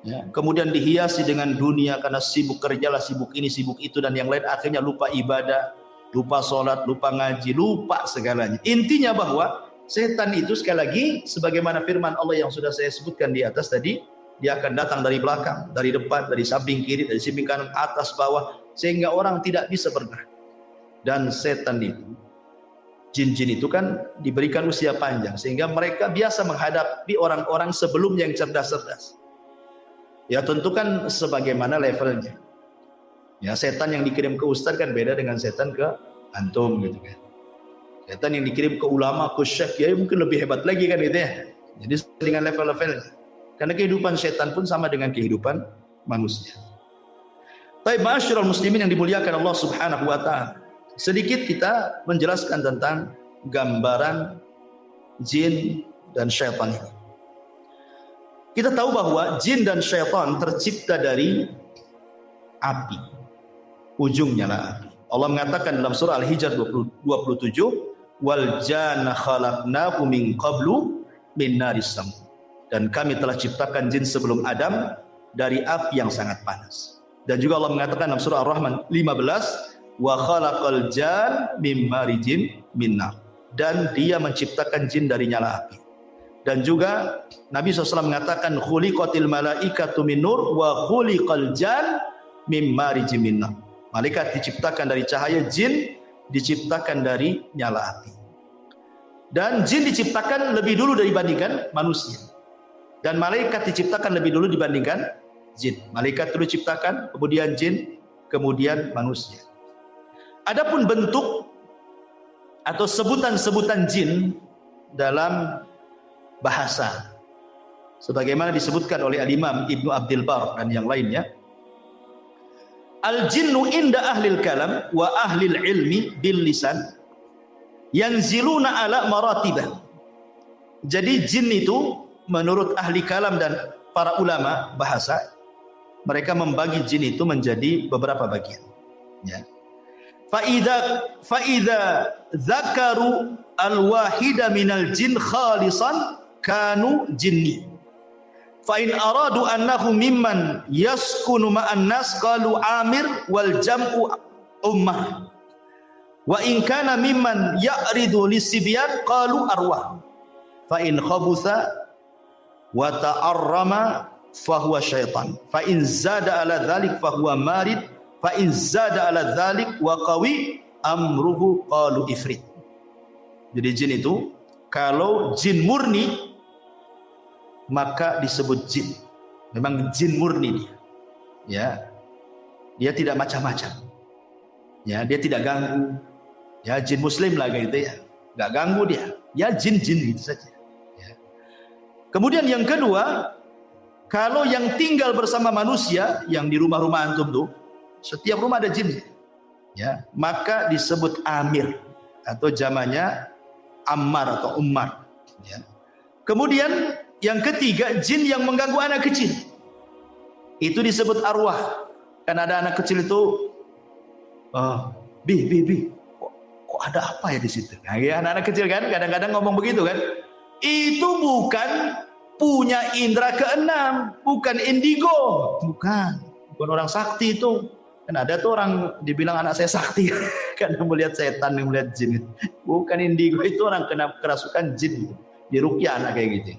Ya. Kemudian dihiasi dengan dunia karena sibuk kerjalah, sibuk ini, sibuk itu dan yang lain, akhirnya lupa ibadah, lupa sholat, lupa ngaji, lupa segalanya. Intinya bahwa setan itu sekali lagi sebagaimana firman Allah yang sudah saya sebutkan di atas tadi, dia akan datang dari belakang, dari depan, dari samping kiri, dari samping kanan, atas, bawah, sehingga orang tidak bisa bergerak. Dan setan itu, jin-jin itu kan diberikan usia panjang, sehingga mereka biasa menghadapi orang-orang sebelumnya yang cerdas-cerdas. Ya tentu kan sebagaimana levelnya. Ya setan yang dikirim ke ustaz kan beda dengan setan ke antum gitu kan. Setan yang dikirim ke ulama, ke syekh, ya mungkin lebih hebat lagi kan gitu ya. Jadi dengan level-levelnya. Karena kehidupan setan pun sama dengan kehidupan manusia. Baik, ma'asyiral muslimin yang dimuliakan Allah Subhanahu wa taala. Sedikit kita menjelaskan tentang gambaran jin dan syaitan ini. Kita tahu bahwa jin dan syaitan tercipta dari api. Ujungnya lah api. Allah mengatakan dalam surah Al-Hijr 27, wal janna khalaqnahu min qablu min naris sam. Dan kami telah ciptakan jin sebelum Adam dari api yang sangat panas. Dan juga Allah mengatakan dalam surah Ar-Rahman 15, wa khalaqal jan mim marijin min nar. Dan dia menciptakan jin dari nyala api. Dan juga Nabi SAW mengatakan khuliqatil malaikatu min nur wa khuliqal jan mim marijin min nar. Malaikat diciptakan dari cahaya, jin diciptakan dari nyala api. Dan jin diciptakan lebih dulu dibandingkan manusia. Dan malaikat diciptakan lebih dulu dibandingkan jin. Malaikat dulu diciptakan, kemudian jin, kemudian manusia. Adapun bentuk atau sebutan-sebutan jin dalam bahasa, sebagaimana disebutkan oleh Al-Imam Ibnu Abdul Bar dan yang lainnya, al-jinnu inda ahlil kalam wa ahlil ilmi bil lisan yanziluna ala maratibah. Jadi jin itu menurut ahli kalam dan para ulama bahasa, mereka membagi jin itu menjadi beberapa bagian. Ya. Faida zakaru al-wahida minal jin khalisan kanu jinni. Fa in aradu annahu mimman yaskunu ma'an nas qalu amir wal jam'u ummah. Wa in kana mimman ya'ridu lisibyan qalu arwah. Fa in khabutha wa ta'arrama fa huwa syaitan. Fa in zada ala dzalik fa huwa marid. Fa in zada ala dzalik wa qawi amruhu qalu ifrit. Jadi jin itu kalau jin murni maka disebut jin. Memang jin murni dia. Ya. Dia tidak macam-macam. Ya, dia tidak ganggu. Ya, jin muslim lah gitu ya. Enggak ganggu dia. Ya jin-jin gitu saja. Ya. Kemudian yang kedua, kalau yang tinggal bersama manusia yang di rumah-rumah antum tuh, setiap rumah ada jin. Ya, maka disebut amir atau jamannya ammar atau ummar. Ya. Kemudian yang ketiga, jin yang mengganggu anak kecil. Itu disebut arwah. Kan ada anak kecil itu, bi, kok ada apa ya di situ? Nah, ya, anak-anak kecil kan kadang-kadang ngomong begitu kan. Itu bukan punya indera keenam, bukan indigo, bukan orang sakti itu. Kan ada tuh orang dibilang anak saya sakti karena melihat setan, melihat jin. Bukan indigo, itu orang kena kerasukan jin. Diruqyah anak kayak gitu.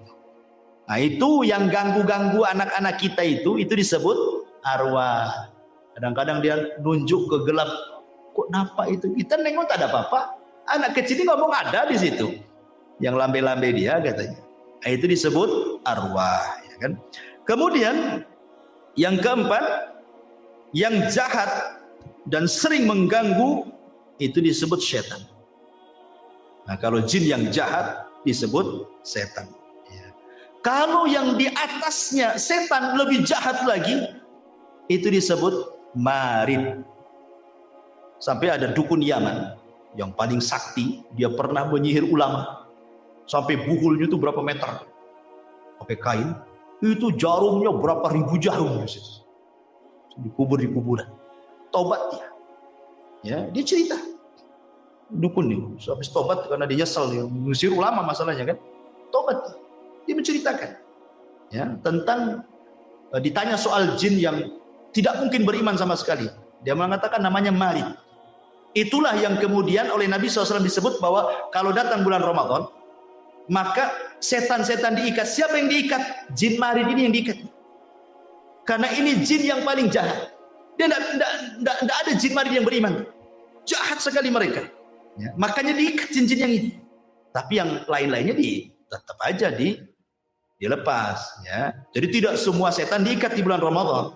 Nah, itu yang ganggu-ganggu anak-anak kita itu disebut arwah. Kadang-kadang dia nunjuk ke gelap. Kok nampak itu? Kita nengok tak ada apa-apa. Anak kecil ini ngomong ada di situ. Yang lambe-lambe dia katanya. Nah, itu disebut arwah. Ya kan? Kemudian yang keempat, yang jahat dan sering mengganggu itu disebut setan. Nah, kalau jin yang jahat disebut setan. Kalau yang di atasnya setan lebih jahat lagi, itu disebut marid. Sampai ada dukun Yaman yang paling sakti, dia pernah menyihir ulama. Sampai buhulnya itu berapa meter. Pakai kain, itu jarumnya berapa ribu jarum. Dikubur di kuburan. Tobat dia. Ya, dia cerita. Dukun nih, habis tobat karena dia nyesel, dia mengusir ulama masalahnya kan. Tobat dia. Dia menceritakan ya, tentang ditanya soal jin yang tidak mungkin beriman sama sekali. Dia mengatakan namanya marid. Itulah yang kemudian oleh Nabi SAW disebut bahwa kalau datang bulan Ramadan, maka setan-setan diikat. Siapa yang diikat? Jin marid ini yang diikat. Karena ini jin yang paling jahat. Dia tidak ada jin marid yang beriman. Jahat sekali mereka. Ya, makanya diikat jin-jin yang ini. Tapi yang lain-lainnya tetap aja dilepas. Ya. Jadi tidak semua setan diikat di bulan Ramadan.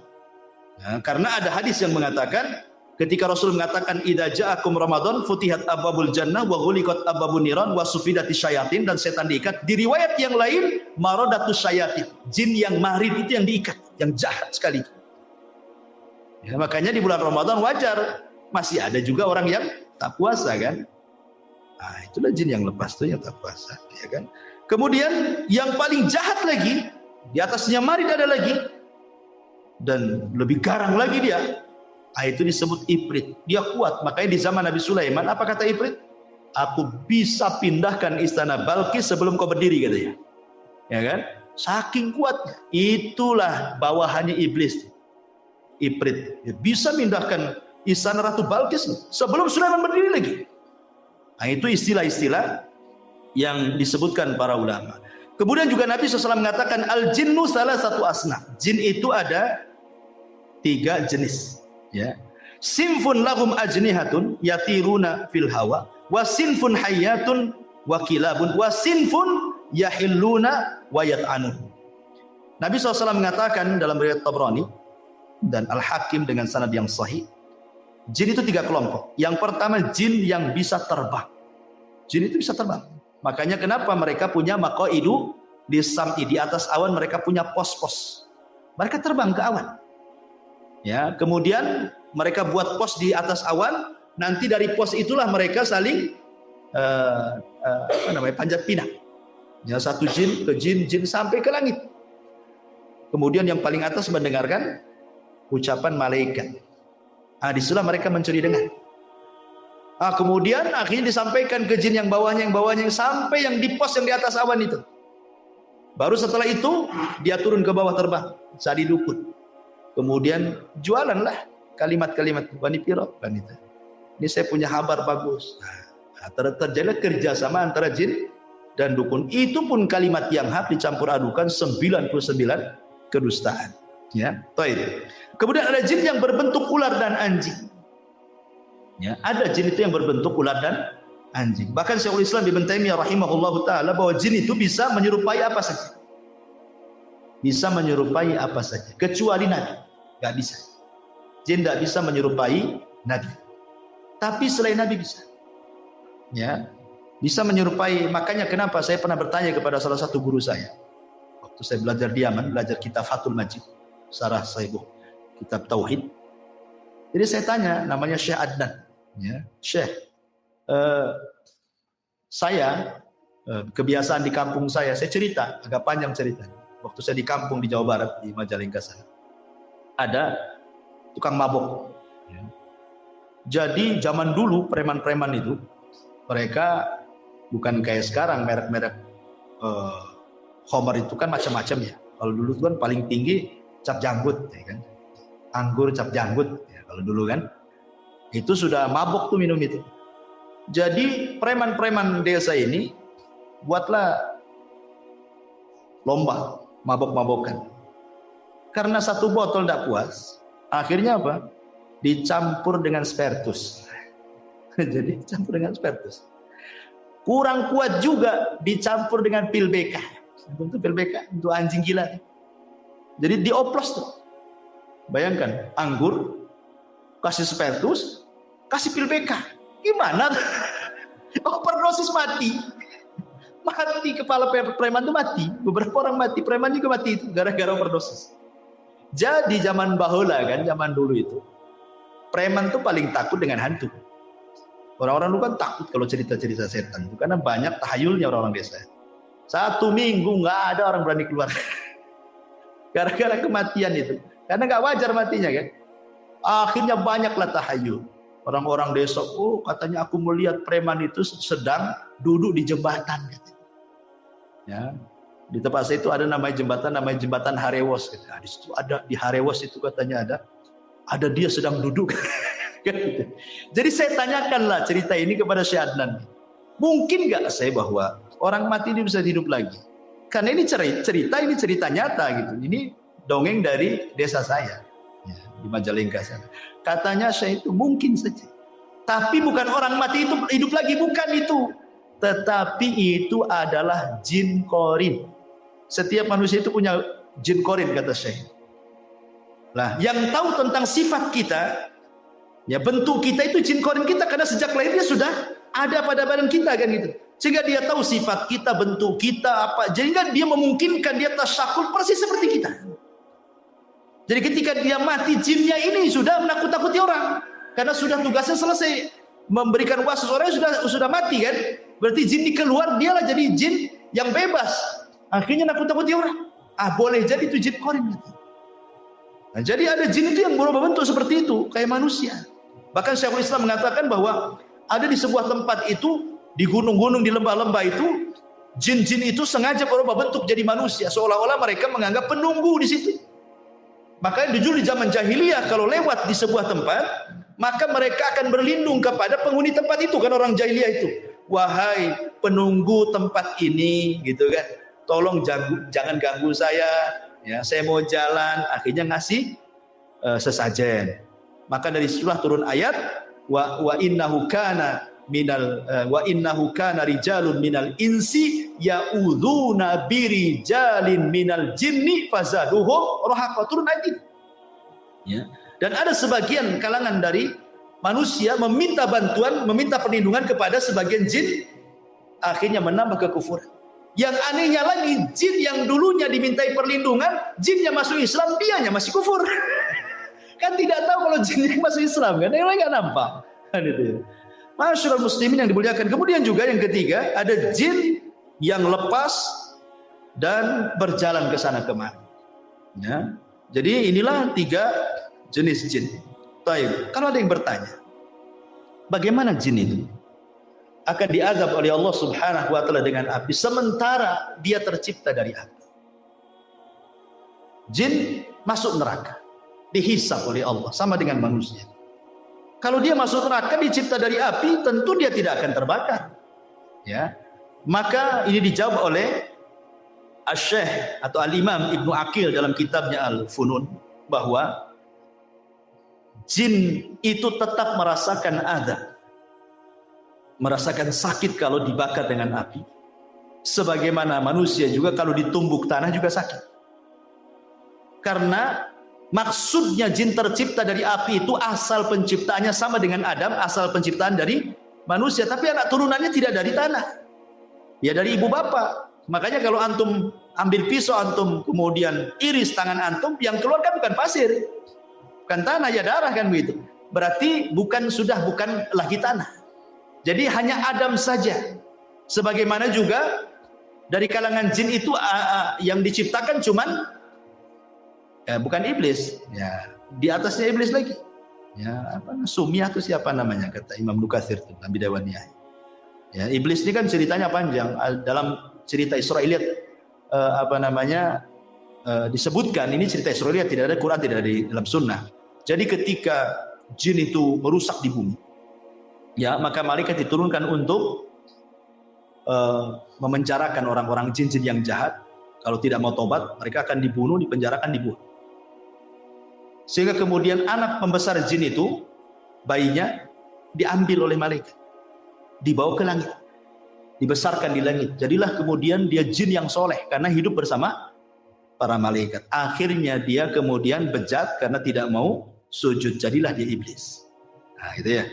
Ya, karena ada hadis yang mengatakan, ketika Rasul mengatakan idza ja'akum Ramadan futihat abwabul jannah wa ghuliqat abwabun niran wa sufidatis syayatin, dan setan diikat. Di riwayat yang lain maradatus syayatin, jin yang marid itu yang diikat, yang jahat sekali. Ya, makanya di bulan Ramadan wajar masih ada juga orang yang tak puasa kan. Nah, itulah jin yang lepas tuh yang tak puasa, ya kan. Kemudian yang paling jahat lagi, di atasnya marid ada lagi, dan lebih garang lagi dia. Nah, itu disebut ifrit. Dia kuat. Makanya di zaman Nabi Sulaiman, apa kata ifrit? Aku bisa pindahkan istana Balkis sebelum kau berdiri, katanya. Ya kan? Saking kuatnya. Itulah bawahannya iblis. Ifrit. Dia bisa pindahkan istana Ratu Balkis sebelum Sulaiman berdiri lagi. Nah, itu istilah-istilah yang disebutkan para ulama. Kemudian juga Nabi SAW mengatakan al-jinnu salah satu asnaf. Jin itu ada 3 jenis. Ya. Sinfun lahum ajnihatun yatiruna fil hawa, wa sinfun hayyatun wa kilabun, wa sinfun yahilluna wa yat'anun. Nabi SAW mengatakan dalam riwayat Tabrani dan Al-Hakim dengan sanad yang sahih, jin itu 3 kelompok. Yang pertama, jin yang bisa terbang. Jin itu bisa terbang. Makanya kenapa mereka punya maqaidu di sam'i, di atas awan mereka punya pos-pos. Mereka terbang ke awan. Ya, kemudian mereka buat pos di atas awan, nanti dari pos itulah mereka saling panjat pinang. Ya, satu jin ke jin sampai ke langit. Kemudian yang paling atas mendengarkan ucapan malaikat. Disitulah mereka mencuri dengar. Kemudian akhirnya disampaikan ke jin yang bawahnya, sampai yang di pos yang di atas awan itu. Baru setelah itu dia turun ke bawah terbang, sadi dukun. Kemudian jualanlah kalimat-kalimat wanipiro wanita. Ini saya punya kabar bagus. Terjadilah kerjasama antara jin dan dukun. Itu pun kalimat yang hak dicampur adukan 99 kedustaan. Ya, baik. Kemudian ada jin yang berbentuk ular dan anjing. Ya, ada jin itu yang berbentuk ular dan anjing. Bahkan Syekhul Islam Ibnu Taimiyah rahimahullahu taala bahwa jin itu bisa menyerupai apa saja. Bisa menyerupai apa saja, kecuali nabi. Enggak bisa. Jin tidak bisa menyerupai nabi. Tapi selain nabi bisa. Ya, bisa menyerupai. Makanya kenapa saya pernah bertanya kepada salah satu guru saya. Waktu saya belajar di Yaman, belajar kitab Fathul Majid, Syarah Sahih kitab Tauhid. Jadi saya tanya, namanya Syekh Adnan. Ya, Syekh, saya kebiasaan di kampung saya cerita agak panjang ceritanya. Waktu saya di kampung di Jawa Barat di Majalengka sana, ada tukang mabok. Ya. Jadi zaman dulu preman-preman itu mereka bukan kayak sekarang merek-merek Homer itu kan macam-macam ya. Kalau dulu itu kan paling tinggi cap janggut, ya kan? Anggur cap janggut. Ya, kalau dulu kan itu sudah mabok tuh minum itu. Jadi preman-preman desa ini buatlah lomba mabok-mabokan. Karena satu botol tidak puas, akhirnya apa? Dicampur dengan spiritus. Jadi campur dengan spiritus. Kurang kuat juga dicampur dengan pil BK. Untuk pil BK, untuk anjing gila. Jadi dioplos tuh. Bayangkan, anggur, kasih spiritus, kasih pil BK. Gimana? Overdosis mati. Mati kepala preman itu mati. Beberapa orang mati, preman juga mati itu gara-gara overdosis. Jadi zaman bahula kan, zaman dulu itu preman tuh paling takut dengan hantu. Orang-orang dulu kan takut kalau cerita-cerita setan itu karena banyak tahayulnya orang-orang desa. 1 minggu nggak ada orang berani keluar. Gara-gara kematian itu. Karena nggak wajar matinya kan. Akhirnya banyaklah tahayul. Orang-orang desa, katanya aku melihat preman itu sedang duduk di jembatan. Ya, di tempat saya itu ada namanya jembatan Harewos. Di situ ada, di Harewos itu katanya ada dia sedang duduk. Jadi saya tanyakanlah cerita ini kepada Syekh Adnan. Mungkin nggak saya bahwa orang mati ini bisa hidup lagi? Karena ini cerita nyata gitu. Ini dongeng dari desa saya ya, di Majalengka sana. Katanya saya itu mungkin saja. Tapi bukan orang mati itu hidup lagi, bukan itu. Tetapi itu adalah jin korin. Setiap manusia itu punya jin korin kata Syekh. Nah, yang tahu tentang sifat kita, ya bentuk kita itu jin korin kita karena sejak lahir dia sudah ada pada badan kita kan gitu. Sehingga dia tahu sifat kita, bentuk kita apa. Jadi kan dia memungkinkan dia tasyakul persis seperti kita. Jadi ketika dia mati, jinnya ini sudah menakut-takuti orang. Karena sudah tugasnya selesai. Memberikan waswas orang sudah mati kan. Berarti jin ini keluar, dialah jadi jin yang bebas. Akhirnya nakut-takuti orang. Boleh jadi itu jin korin. Nah, jadi ada jin itu yang berubah bentuk seperti itu. Kayak manusia. Bahkan Syekhul Islam mengatakan bahwa ada di sebuah tempat itu, di gunung-gunung, di lembah-lembah itu, jin-jin itu sengaja berubah bentuk jadi manusia. Seolah-olah mereka menganggap penunggu di situ. Makanya dulu di zaman jahiliyah kalau lewat di sebuah tempat, maka mereka akan berlindung kepada penghuni tempat itu kan orang jahiliyah itu. Wahai penunggu tempat ini, gitu kan. Tolong jangan ganggu saya, ya. Saya mau jalan. Akhirnya ngasih sesajen. Maka dari situlah turun ayat wa innahu kana rijalun minal insi ya'udzuna birijalin minal jinni fazaduhum rahaqa. Turun ayat itu. Ya. Dan ada sebagian kalangan dari manusia meminta bantuan, meminta perlindungan kepada sebagian jin, akhirnya menambah kekufuran. Yang anehnya lagi, jin yang dulunya dimintai perlindungan, jinnya masuk Islam, dianya masih kufur. Kan tidak tahu kalau jin yang masuk Islam kan, yang lain nggak nampak. Kan itu ya. Masyaallah muslimin yang dimuliakan. Kemudian juga yang ketiga, ada jin yang lepas dan berjalan ke sana kemari. Ya. Jadi inilah 3 jenis jin. Baik, kalau ada yang bertanya, bagaimana jin itu akan diazab oleh Allah Subhanahu wa taala dengan api sementara dia tercipta dari api? Jin masuk neraka, dihisab oleh Allah sama dengan manusia. Kalau dia masuk neraka dicipta dari api, tentu dia tidak akan terbakar. Ya. Maka ini dijawab oleh Asy-Syaikh atau Al-Imam Ibnu Aqil dalam kitabnya Al-Funun bahwa jin itu tetap merasakan azab, merasakan sakit kalau dibakar dengan api. Sebagaimana manusia juga kalau ditumbuk tanah juga sakit. Karena maksudnya jin tercipta dari api itu asal penciptaannya sama dengan Adam, asal penciptaan dari manusia, tapi anak turunannya tidak dari tanah, ya dari ibu bapak. Makanya kalau antum ambil pisau, antum kemudian iris tangan antum, yang keluar kan bukan pasir, bukan tanah, ya darah kan begitu. Berarti bukan lagi tanah. Jadi hanya Adam saja. Sebagaimana juga dari kalangan jin itu yang diciptakan cuman bukan iblis, ya di atasnya iblis lagi, ya apa Sumiyah itu siapa namanya kata Imam Nukatsir itu dalam Bidawaniyah. Ya iblis ini kan ceritanya panjang. Dalam cerita Israiliyat disebutkan, ini cerita Israiliyat, tidak ada Quran, tidak ada di dalam Sunnah. Jadi ketika jin itu merusak di bumi, ya maka malaikat diturunkan untuk memenjarakan orang-orang jin-jin yang jahat. Kalau tidak mau tobat, mereka akan dibunuh, dipenjarakan, dibunuh. Sehingga kemudian anak pembesar jin itu, bayinya diambil oleh malaikat, dibawa ke langit, dibesarkan di langit. Jadilah kemudian dia jin yang soleh karena hidup bersama para malaikat. Akhirnya dia kemudian bejat karena tidak mau sujud, jadilah dia iblis. Nah itu ya.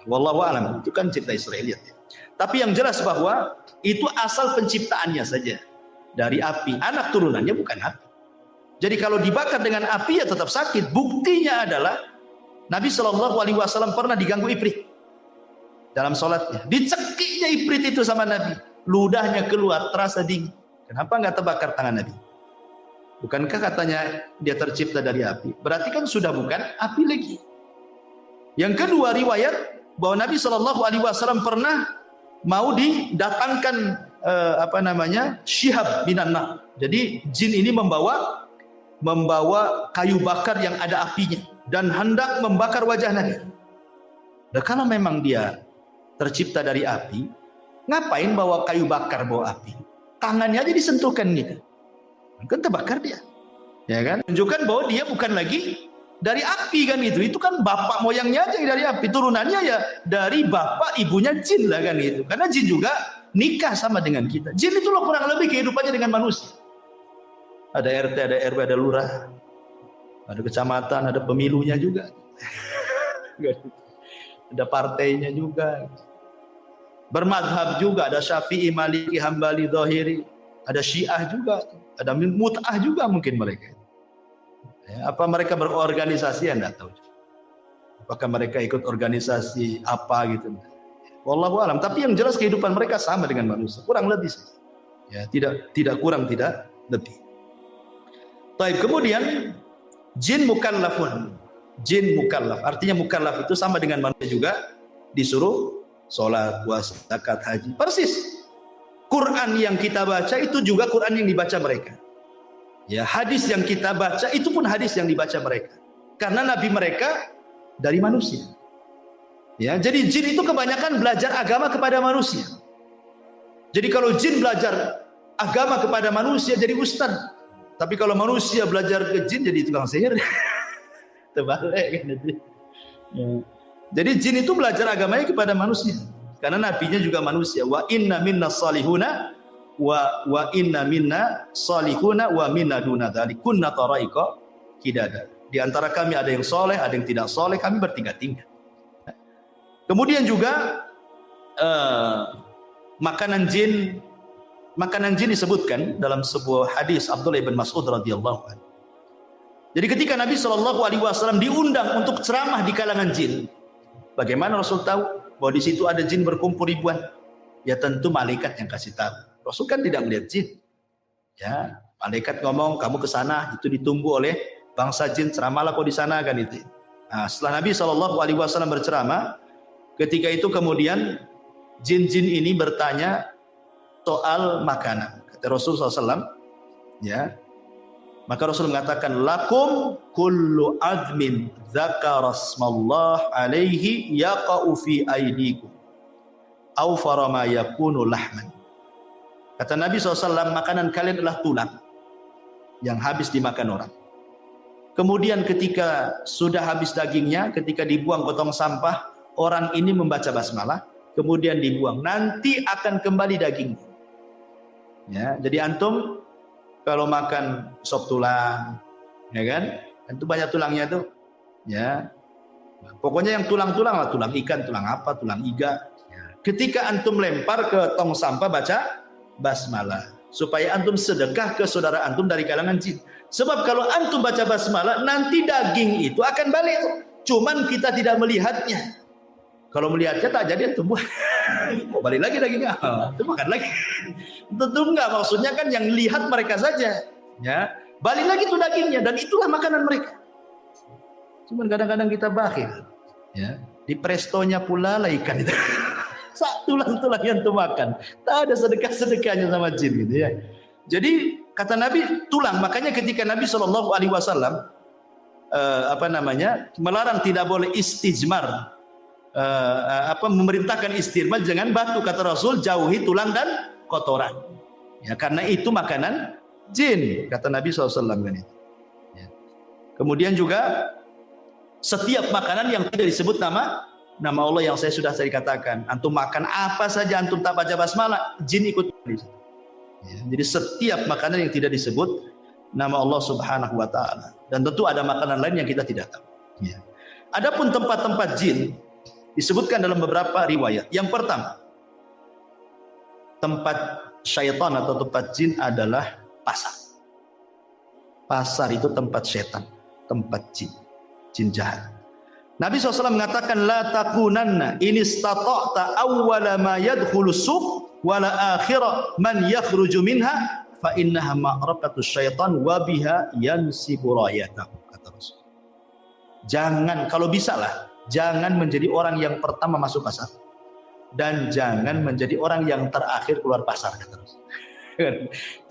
Wallahu a'lam, itu kan cerita Israiliyat ya. Tapi yang jelas bahwa itu asal penciptaannya saja dari api, anak turunannya bukan api. Jadi kalau dibakar dengan api ya tetap sakit. Buktinya adalah Nabi SAW pernah diganggu ifrit dalam sholatnya. Dicekiknya ifrit itu sama Nabi. Ludahnya keluar, terasa dingin. Kenapa nggak terbakar tangan Nabi? Bukankah katanya dia tercipta dari api? Berarti kan sudah bukan api lagi. Yang kedua, riwayat bahwa Nabi SAW pernah mau didatangkan syihab minan nar. Jadi jin ini membawa kayu bakar yang ada apinya dan hendak membakar wajah Nabi. Dan kalau memang dia tercipta dari api, ngapain bawa kayu bakar, bawa api? Tangannya aja disentuhkan gitu, kan terbakar dia, ya kan? Tunjukkan bahwa dia bukan lagi dari api kan itu. Itu kan bapak moyangnya aja yang dari api, turunannya ya dari bapak ibunya jin lah kan itu. Karena jin juga nikah sama dengan kita. Jin itu loh kurang lebih kehidupannya dengan manusia. Ada RT, ada RW, ada lurah, ada kecamatan, ada pemilunya juga, ada partainya juga, bermadhab juga, ada Syafi'i, Maliki, Hambali, Zahiri, ada Syiah juga, ada Mut'ah juga mungkin mereka. Ya, apa mereka berorganisasi? Anda tahu. Apakah mereka ikut organisasi apa gitu? Wallahu alam. Tapi yang jelas kehidupan mereka sama dengan manusia, kurang lebih saja. Ya, tidak kurang, tidak lebih. Baik, kemudian jin mukallafun. Jin mukallaf, artinya mukallaf itu sama dengan manusia juga, disuruh sholat, puasa, zakat, haji. Persis. Quran yang kita baca itu juga Quran yang dibaca mereka. Ya, hadis yang kita baca itu pun hadis yang dibaca mereka. Karena nabi mereka dari manusia. Ya, jadi jin itu kebanyakan belajar agama kepada manusia. Jadi kalau jin belajar agama kepada manusia jadi ustaz. Tapi kalau manusia belajar ke jin jadi tukang sihir. Terbalik kan itu. Ya. Jadi jin itu belajar agamanya kepada manusia. Karena nabinya juga manusia. Wa inna minna salihuna wa inna minna salihuna wa minna duna dzalik kunna taraika qidada. Di antara kami ada yang soleh, ada yang tidak soleh, kami bertingkat-tingkat. Kemudian juga makanan jin disebutkan dalam sebuah hadis Abdullah bin Mas'ud radhiyallahu anhu. Jadi ketika Nabi SAW diundang untuk ceramah di kalangan jin, bagaimana Rasul tahu bahwa di situ ada jin berkumpul ribuan? Ya tentu malaikat yang kasih tahu. Rasul kan tidak melihat jin. Ya, malaikat ngomong, kamu ke sana, itu ditunggu oleh bangsa jin, ceramahlah kau di sana kan itu. Nah, setelah Nabi SAW berceramah, ketika itu kemudian jin-jin ini bertanya soal makanan. Kata Rasul SAW, ya, maka Rasul mengatakan, lakum kullu azmin dzakarasmallah alaihi yaqa'u fi aydikum au farama yakunu lahman. Kata Nabi SAW, makanan kalian adalah tulang yang habis dimakan orang. Kemudian ketika sudah habis dagingnya, ketika dibuang ke tong sampah, orang ini membaca basmalah, kemudian dibuang. Nanti akan kembali dagingnya. Ya, jadi antum kalau makan sop tulang, ya kan? Itu banyak tulangnya tuh. Ya. Pokoknya yang tulang-tulang lah, tulang ikan, tulang apa, tulang iga. Ya. Ketika antum lempar ke tong sampah, baca basmalah supaya antum sedekah ke saudara antum dari kalangan jin. Sebab kalau antum baca basmalah, nanti daging itu akan balik. Cuman kita tidak melihatnya. Kalau melihatnya tak jadi antum buat. Oh, balik lagi dagingnya. Itu makan lagi. Tentu enggak, maksudnya kan yang lihat mereka saja. Ya, balik lagi tuh dagingnya dan itulah makanan mereka. Cuman kadang-kadang kita bakhil. Ya, di prestonya pula lah ikan itu. Tulang-tulang yang tuh makan. Tak ada sedekah-sedekahnya sama jin gitu ya. Jadi kata Nabi tulang, makanya ketika Nabi SAW melarang tidak boleh istijmar, memerintahkan istirma jangan batu, kata Rasul, jauhi tulang dan kotoran. Ya, karena itu makanan jin, kata Nabi SAW kan itu. Ya. Kemudian juga setiap makanan yang tidak disebut nama Allah yang saya katakan, antum makan apa saja antum tak baca basmalah, jin ikut. Ya, jadi setiap makanan yang tidak disebut nama Allah Subhanahu wa taala, dan tentu ada makanan lain yang kita tidak tahu. Ya. Adapun tempat-tempat jin disebutkan dalam beberapa riwayat. Yang pertama, tempat syaitan atau tempat jin adalah pasar. Pasar itu tempat syaitan, tempat jin, jin jahat. Nabi SAW mengatakan, la takunanna in istata'ta awwala ma yadkhulu suq wala akhira man yakhruju minha fa innaha ma'raqatu syaitan wa biha yansibu rayatahu, kata Rasul. Jangan, kalau bisa lah, jangan menjadi orang yang pertama masuk pasar dan jangan menjadi orang yang terakhir keluar pasar, kata Rasul.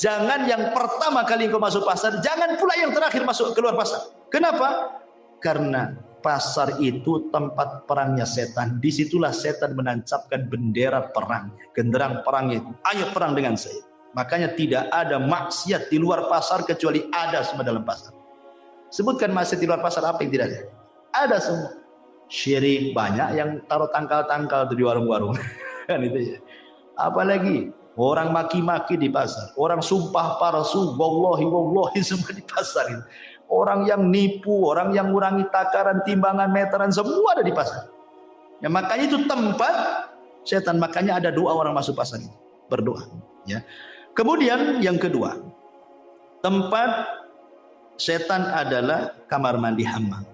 Jangan yang pertama kali kau masuk pasar, jangan pula yang terakhir masuk keluar pasar. Kenapa? Karena pasar itu tempat perangnya setan. Disitulah setan menancapkan bendera perangnya, genderang perangnya itu. Ayo perang dengan saya. Makanya tidak ada maksiat di luar pasar kecuali ada semua dalam pasar. Sebutkan maksiat di luar pasar apa yang tidak ada? Ada semua. Syirik banyak yang taruh tangkal-tangkal di warung-warung. Kan itu ya. Apalagi orang maki-maki di pasar, orang sumpah palsu, wallahi semua di pasar itu. Orang yang nipu, orang yang ngurangi takaran, timbangan, meteran, semua ada di pasar. Ya, makanya itu tempat setan. Makanya ada doa orang masuk pasar itu, berdoa. Ya. Kemudian yang kedua, tempat setan adalah kamar mandi hammam.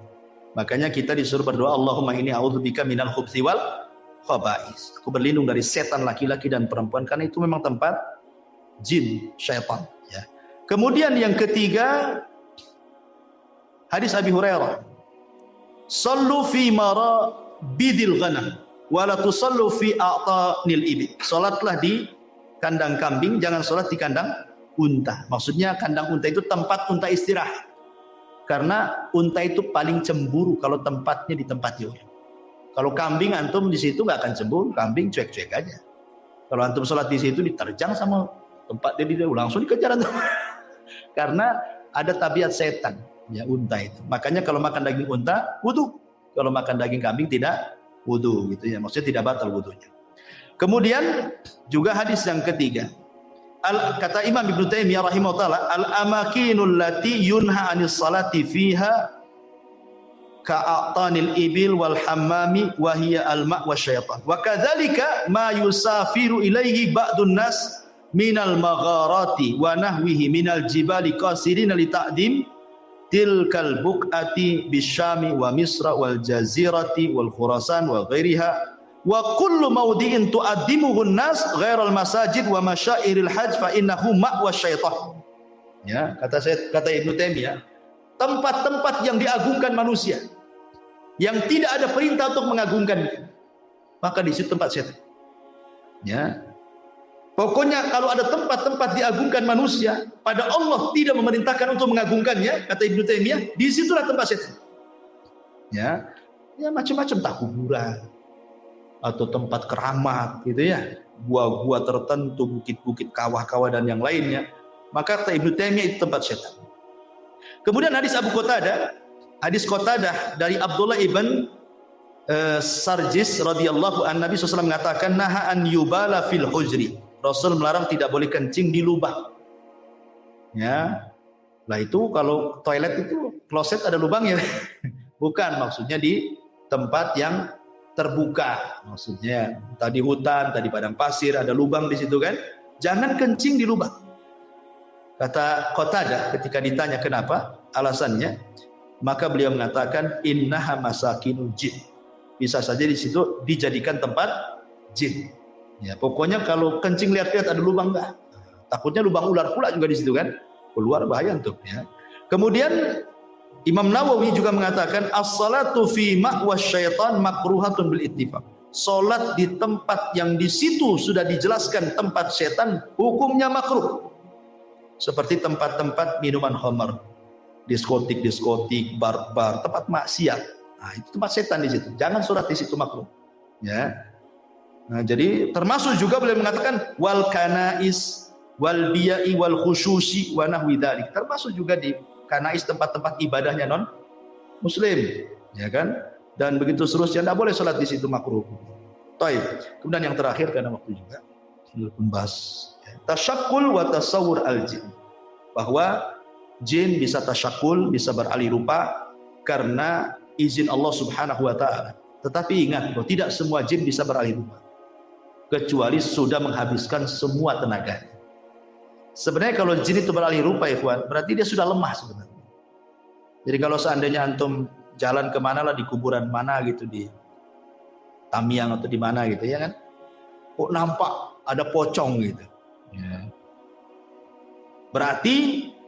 Makanya kita disuruh berdoa, Allahumma inni a'udzubika minal khubthi wal khaba'is. Aku berlindung dari setan laki-laki dan perempuan, karena itu memang tempat jin, syaitan. Ya. Kemudian yang ketiga, hadis Abi Hurairah, sallu fi marabidil ghanam wa la tusallu fi a'tanil ibil. Salatlah di kandang kambing, jangan salat di kandang unta. Maksudnya kandang unta itu tempat unta istirahat. Karena unta itu paling cemburu kalau tempatnya di tempat dia. Kalau kambing antum di situ enggak akan cemburu, kambing cuek-cuek aja. Kalau antum salat di situ diterjang sama tempat dia langsung dikejar antum. Karena ada tabiat setan. Ya, unta itu. Makanya kalau makan daging unta wudu, kalau makan daging kambing tidak wudu gitu ya. Maksudnya tidak batal wudunya. Kemudian juga hadis yang ketiga. Kata Imam Ibnu Taimiyah rahimahullah, al-amakinul lati yunha 'anis salati fiha ka'atanil ibil wal hammami wa hiya al-ma' wasyaitan. Wa kadzalika ma yusafiru ilaihi ba'dun nas minal magharati wa nahwihi minal jibali qasirin li ta'dim tilkal buq'ati bisyami wa misra wal jazirati wal khurasan wa ghairiha wa kullu mawdi'in tu'addimuhu an-nas ghairal masajid wa masyairil hajj fa innahu ma'wa syaitan. Ya, kata Ibnu Taimiyah, tempat-tempat yang diagungkan manusia yang tidak ada perintah untuk mengagungkannya, maka di situ tempat setan. Ya. Pokoknya kalau ada tempat-tempat diagungkan manusia, pada Allah tidak memerintahkan untuk mengagungkannya, kata Ibnu Taimiyah, di situlah tempat setan. Ya. Ya macam-macam, tak kuburan atau tempat keramat gitu ya, gua-gua tertentu, bukit-bukit, kawah-kawah dan yang lainnya, maka kata Ibnu Taimiyah itu tempat setan. Kemudian hadis Abu Qatadah, hadis Qatadah dari Abdullah ibn Sarjis radhiyallahu an, Nabi SAW mengatakan naha an yubala fil hujri. Rasul melarang tidak boleh kencing di lubang. Ya. Lah itu kalau toilet itu kloset ada lubangnya. Bukan, maksudnya di tempat yang terbuka. Maksudnya tadi hutan, tadi padang pasir, ada lubang di situ kan. Jangan kencing di lubang. Kata Qatadah ketika ditanya kenapa, alasannya, maka beliau mengatakan innaha masakinul jin. Bisa saja di situ dijadikan tempat jin. Ya, pokoknya kalau kencing lihat-lihat ada lubang enggak. Takutnya lubang ular pula juga di situ kan. Keluar bahaya untuk ya. Kemudian Imam Nawawi juga mengatakan as-salatu fi ma'was syaitan makruhatun bil ittifaq. Salat di tempat yang di situ sudah dijelaskan tempat setan hukumnya makruh. Seperti tempat-tempat minuman khamar, diskotik, bar-bar, tempat maksiat. Nah, itu tempat setan di situ. Jangan sholat di situ makruh. Ya. Nah, jadi termasuk juga boleh mengatakan wal kanais, wal biya'i, wal khususi, wa nahwi dzalik. Termasuk juga di kanais tempat-tempat ibadahnya non muslim, ya kan? Dan begitu seterusnya, tidak boleh sholat di situ makruh. Baik. Kemudian yang terakhir karena waktu juga membahas tasyakul wa tasawur al-jin, bahwa jin bisa tasyakul, bisa beralih rupa karena izin Allah Subhanahu wa taala. Tetapi ingat bahwa tidak semua jin bisa beralih rupa kecuali sudah menghabiskan semua tenaganya. Sebenarnya kalau jin itu beralih rupa, ikhwan, berarti dia sudah lemah sebenarnya. Jadi kalau seandainya antum jalan kemana lah, di kuburan mana gitu, di Tamiang atau di mana gitu ya kan, kok nampak ada pocong gitu. Ya. Berarti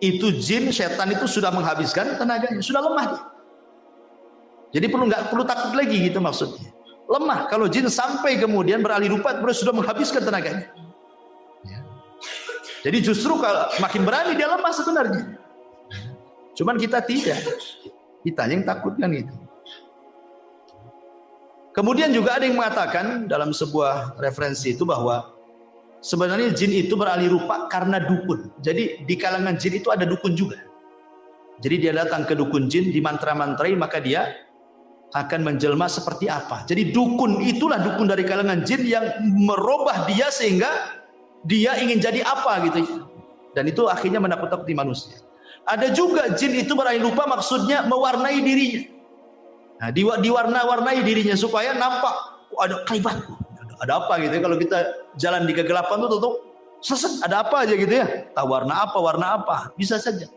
itu jin, setan itu sudah menghabiskan tenaganya, sudah lemah. Jadi nggak perlu takut lagi gitu maksudnya. Lemah kalau jin sampai kemudian beralih rupa sudah menghabiskan tenaganya. Ya. Jadi justru kalau makin berani dia lemah sebenarnya. Cuman kita tidak, kita yang takut kan gitu. Kemudian juga ada yang mengatakan dalam sebuah referensi itu bahwa sebenarnya jin itu beralih rupa karena dukun. Jadi di kalangan jin itu ada dukun juga. Jadi dia datang ke dukun jin, dimantra-mantrai, maka dia akan menjelma seperti apa. Jadi dukun itulah dukun dari kalangan jin yang merubah dia sehingga dia ingin jadi apa gitu. Dan itu akhirnya menakut-nakuti manusia. Ada juga jin itu beralih rupa maksudnya mewarnai dirinya. Nah, diwarna-warnai dirinya supaya nampak ada kelibat. Ada apa gitu ya, kalau kita jalan di kegelapan tuh seset, ada apa aja gitu ya. Tak warna apa, bisa saja.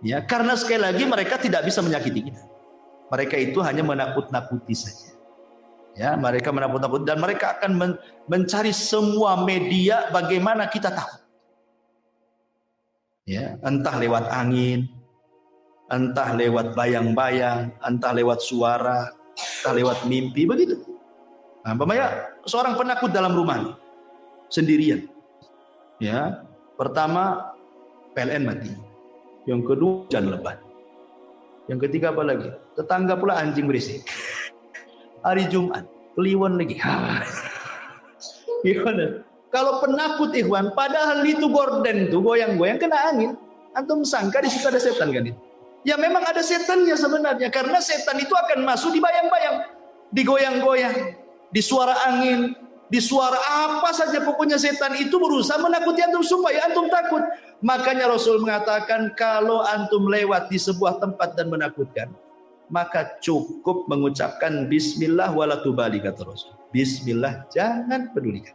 Ya, karena sekali lagi mereka tidak bisa menyakiti kita. Mereka itu hanya menakut-nakuti saja. Ya, mereka menakut-nakuti dan mereka akan mencari semua media bagaimana kita tahu. Ya, entah lewat angin, entah lewat bayang-bayang, entah lewat suara, entah lewat mimpi, begitu. Nah, umpamanya seorang penakut dalam rumah sendirian. Ya, pertama PLN mati. Yang kedua hujan lebat. Yang ketiga apa lagi? Tetangga pula anjing berisik. Hari Jumat, kliwon lagi. Gimana? Kalau penakut ikhwan, padahal itu gorden tuh goyang-goyang kena angin. Antum sangka di situ ada setan kan itu? Ya memang ada setannya sebenarnya, karena setan itu akan masuk di bayang-bayang, digoyang-goyang, di suara angin, di suara apa saja, pokoknya setan itu berusaha menakuti antum supaya antum takut. Makanya Rasul mengatakan kalau antum lewat di sebuah tempat dan menakutkan, maka cukup mengucapkan bismillah wala tubali, kata Rasul. Bismillah, jangan pedulikan.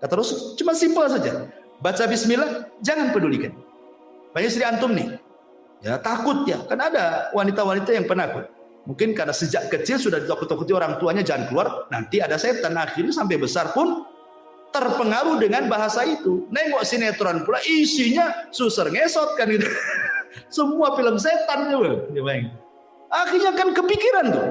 Kata Rasul, cuma simpel saja. Baca bismillah, jangan pedulikan. Banyak istri antum nih, Ya, takut ya. Kan ada wanita-wanita yang penakut. Mungkin karena sejak kecil sudah ditakut-takuti orang tuanya jangan keluar, nanti ada setan. Akhirnya sampai besar pun terpengaruh dengan bahasa itu. Nengok sinetron pula isinya suser ngesot kan itu. Semua film setan juga. Akhirnya kan kepikiran tuh.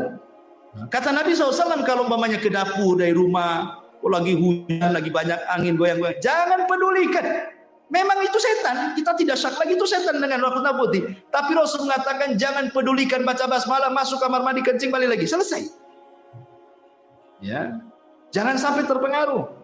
Kata Nabi SAW, kalau umpamanya ke dapur dari rumah, lagi hujan, lagi banyak angin goyang-goyang, jangan pedulikan. Memang itu setan, kita tidak syak lagi itu setan dengan nakut-nakuti. Tapi Rasul mengatakan jangan pedulikan, baca basmalah, masuk kamar mandi, kencing, balik lagi, selesai. Ya, jangan sampai terpengaruh.